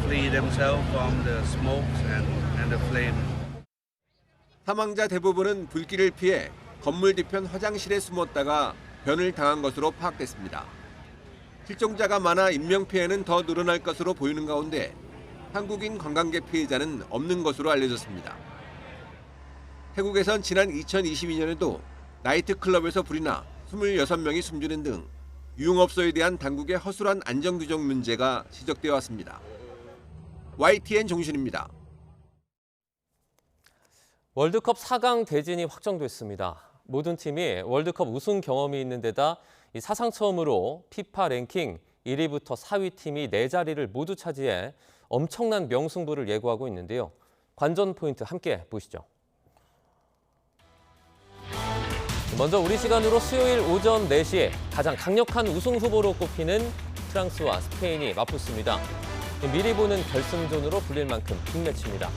flee themselves from the smokes and the flame. 사망자 대부분은 불길을 피해 건물 뒤편 화장실에 숨었다가 변을 당한 것으로 파악됐습니다. 실종자가 많아 인명피해는 더 늘어날 것으로 보이는 가운데 한국인 관광객 피해자는 없는 것으로 알려졌습니다. 태국에선 지난 2022년에도 나이트클럽에서 불이 나 26명이 숨지는 등 유흥업소에 대한 당국의 허술한 안전규정 문제가 지적되어 왔습니다. YTN 정신입니다. 월드컵 4강 대진이 확정됐습니다. 모든 팀이 월드컵 우승 경험이 있는 데다 사상 처음으로 피파 랭킹 1위부터 4위 팀이 4자리를 모두 차지해 엄청난 명승부를 예고하고 있는데요. 관전 포인트 함께 보시죠. 먼저 우리 시간으로 수요일 오전 4시에 가장 강력한 우승 후보로 꼽히는 프랑스와 스페인이 맞붙습니다. 미리 보는 결승전으로 불릴 만큼 빅매치입니다.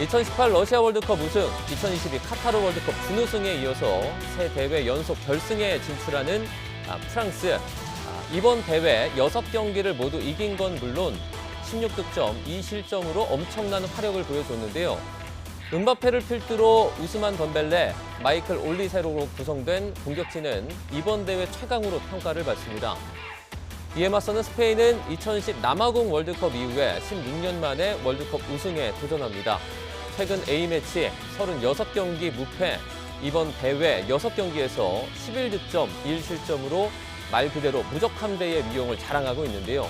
2018 러시아 월드컵 우승, 2022 카타르 월드컵 준우승에 이어서 세 대회 연속 결승에 진출하는 프랑스. 이번 대회 6경기를 모두 이긴 건 물론 16득점, 2실점으로 엄청난 화력을 보여줬는데요. 음바페를 필두로 우스만 덤벨레, 마이클 올리세로로 구성된 공격진은 이번 대회 최강으로 평가를 받습니다. 이에 맞서는 스페인은 2010 남아공 월드컵 이후에 16년 만에 월드컵 우승에 도전합니다. 최근 A매치 36경기 무패, 이번 대회 6경기에서 11득점 1실점으로 말 그대로 무적함대의 위용을 자랑하고 있는데요.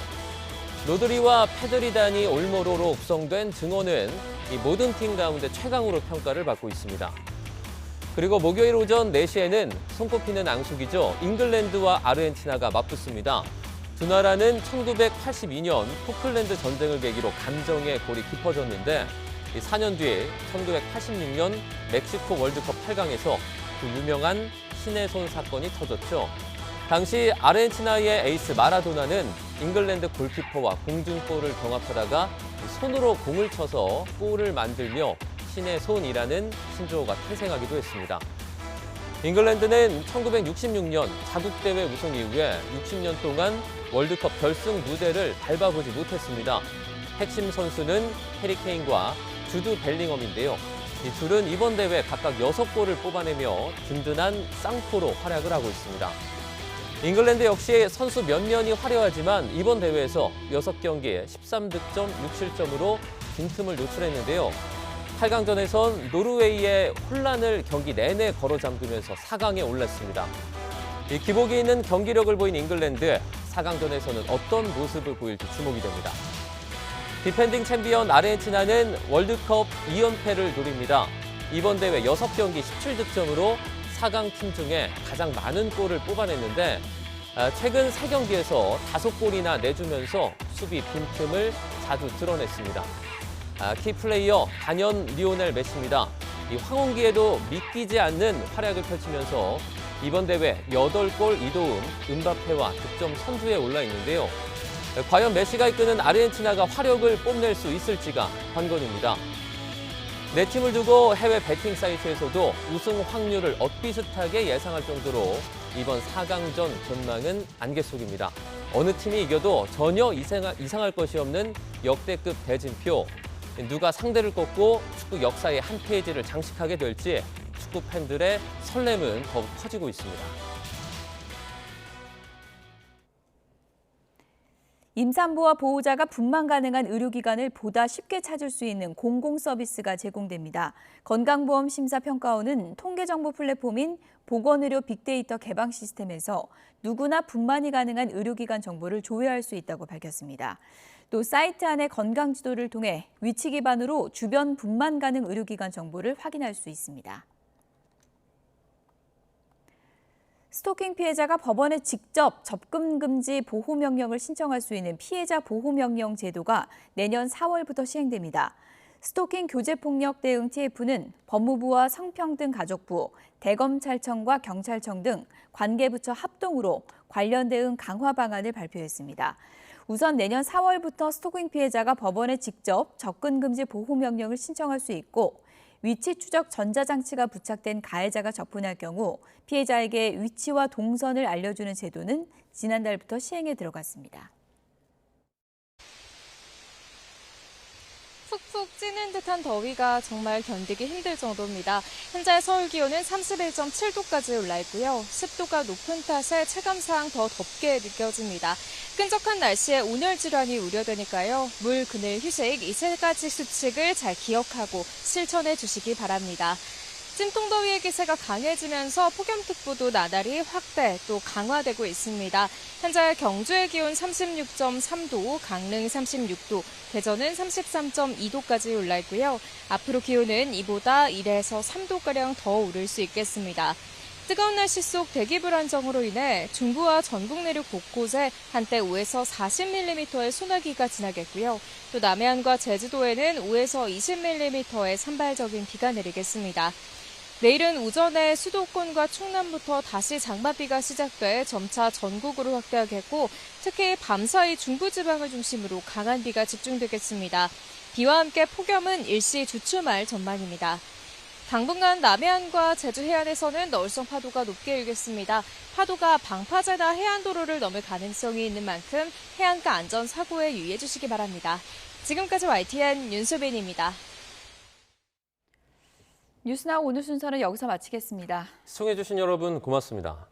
로드리와 페드리단이 올모로로 구성된 증원은 이 모든 팀 가운데 최강으로 평가를 받고 있습니다. 그리고 목요일 오전 4시에는 손꼽히는 앙숙이죠. 잉글랜드와 아르헨티나가 맞붙습니다. 두 나라는 1982년 포클랜드 전쟁을 계기로 감정의 골이 깊어졌는데 4년 뒤에 1986년 멕시코 월드컵 8강에서 그 유명한 신의 손 사건이 터졌죠. 당시 아르헨티나의 에이스 마라도나는 잉글랜드 골키퍼와 공중볼을 경합하다가 손으로 공을 쳐서 골을 만들며 신의 손이라는 신조어가 태생하기도 했습니다. 잉글랜드는 1966년 자국대회 우승 이후에 60년 동안 월드컵 결승 무대를 밟아보지 못했습니다. 핵심 선수는 해리 케인과 주드 벨링엄인데요. 이 둘은 이번 대회 각각 6골을 뽑아내며 든든한 쌍포로 활약을 하고 있습니다. 잉글랜드 역시 선수 면면이 화려하지만 이번 대회에서 6경기에 13득점 6실점으로 빈틈을 노출했는데요. 8강전에선 노르웨이의 혼란을 경기 내내 걸어 잠그면서 4강에 올랐습니다. 이 기복이 있는 경기력을 보인 잉글랜드, 4강전에서는 어떤 모습을 보일지 주목이 됩니다. 디펜딩 챔피언 아르헨티나는 월드컵 2연패를 노립니다. 이번 대회 6경기 17득점으로 4강 팀 중에 가장 많은 골을 뽑아냈는데 최근 3경기에서 5골이나 내주면서 수비 빈틈을 자주 드러냈습니다. 키플레이어 단연 리오넬 메시입니다. 이 황혼기에도 믿기지 않는 활약을 펼치면서 이번 대회 8골 2도움, 음바페와 득점 선두에 올라 있는데요. 과연 메시가 이끄는 아르헨티나가 화력을 뽐낼 수 있을지가 관건입니다. 네 팀을 두고 해외 베팅 사이트에서도 우승 확률을 엇비슷하게 예상할 정도로 이번 4강전 전망은 안개 속입니다. 어느 팀이 이겨도 전혀 이상할 것이 없는 역대급 대진표. 누가 상대를 꺾고 축구 역사의 한 페이지를 장식하게 될지 축구 팬들의 설렘은 더욱 커지고 있습니다. 임산부와 보호자가 분만 가능한 의료기관을 보다 쉽게 찾을 수 있는 공공 서비스가 제공됩니다. 건강보험 심사평가원은 통계정보 플랫폼인 보건의료 빅데이터 개방 시스템에서 누구나 분만이 가능한 의료기관 정보를 조회할 수 있다고 밝혔습니다. 또 사이트 안의 건강지도를 통해 위치 기반으로 주변 분만 가능 의료기관 정보를 확인할 수 있습니다. 스토킹 피해자가 법원에 직접 접근 금지 보호명령을 신청할 수 있는 피해자 보호명령 제도가 내년 4월부터 시행됩니다. 스토킹 교제폭력 대응 TF는 법무부와 성평등가족부, 대검찰청과 경찰청 등 관계부처 합동으로 관련 대응 강화 방안을 발표했습니다. 우선 내년 4월부터 스토킹 피해자가 법원에 직접 접근 금지 보호명령을 신청할 수 있고 위치 추적 전자장치가 부착된 가해자가 접근할 경우 피해자에게 위치와 동선을 알려주는 제도는 지난달부터 시행에 들어갔습니다. 푹푹 찌는 듯한 더위가 정말 견디기 힘들 정도입니다. 현재 서울 기온은 31.7도까지 올라 있고요. 습도가 높은 탓에 체감상 더 덥게 느껴집니다. 끈적한 날씨에 온열 질환이 우려되니까요. 물, 그늘, 휴식 이 세 가지 수칙을 잘 기억하고 실천해 주시기 바랍니다. 찜통더위의 기세가 강해지면서 폭염특보도 나날이 확대 또 강화되고 있습니다. 현재 경주의 기온 36.3도, 강릉 36도, 대전은 33.2도까지 올라 있고요. 앞으로 기온은 이보다 1에서 3도가량 더 오를 수 있겠습니다. 뜨거운 날씨 속 대기 불안정으로 인해 중부와 전국 내륙 곳곳에 한때 5에서 40mm의 소나기가 지나겠고요. 또 남해안과 제주도에는 5에서 20mm의 산발적인 비가 내리겠습니다. 내일은 오전에 수도권과 충남부터 다시 장맛비가 시작돼 점차 전국으로 확대하겠고 특히 밤사이 중부지방을 중심으로 강한 비가 집중되겠습니다. 비와 함께 폭염은 일시 주춤할 전망입니다. 당분간 남해안과 제주 해안에서는 너울성 파도가 높게 일겠습니다. 파도가 방파제나 해안도로를 넘을 가능성이 있는 만큼 해안가 안전사고에 유의해 주시기 바랍니다. 지금까지 YTN 윤수빈입니다. 뉴스나우 오늘 순서는 여기서 마치겠습니다. 시청해주신 여러분 고맙습니다.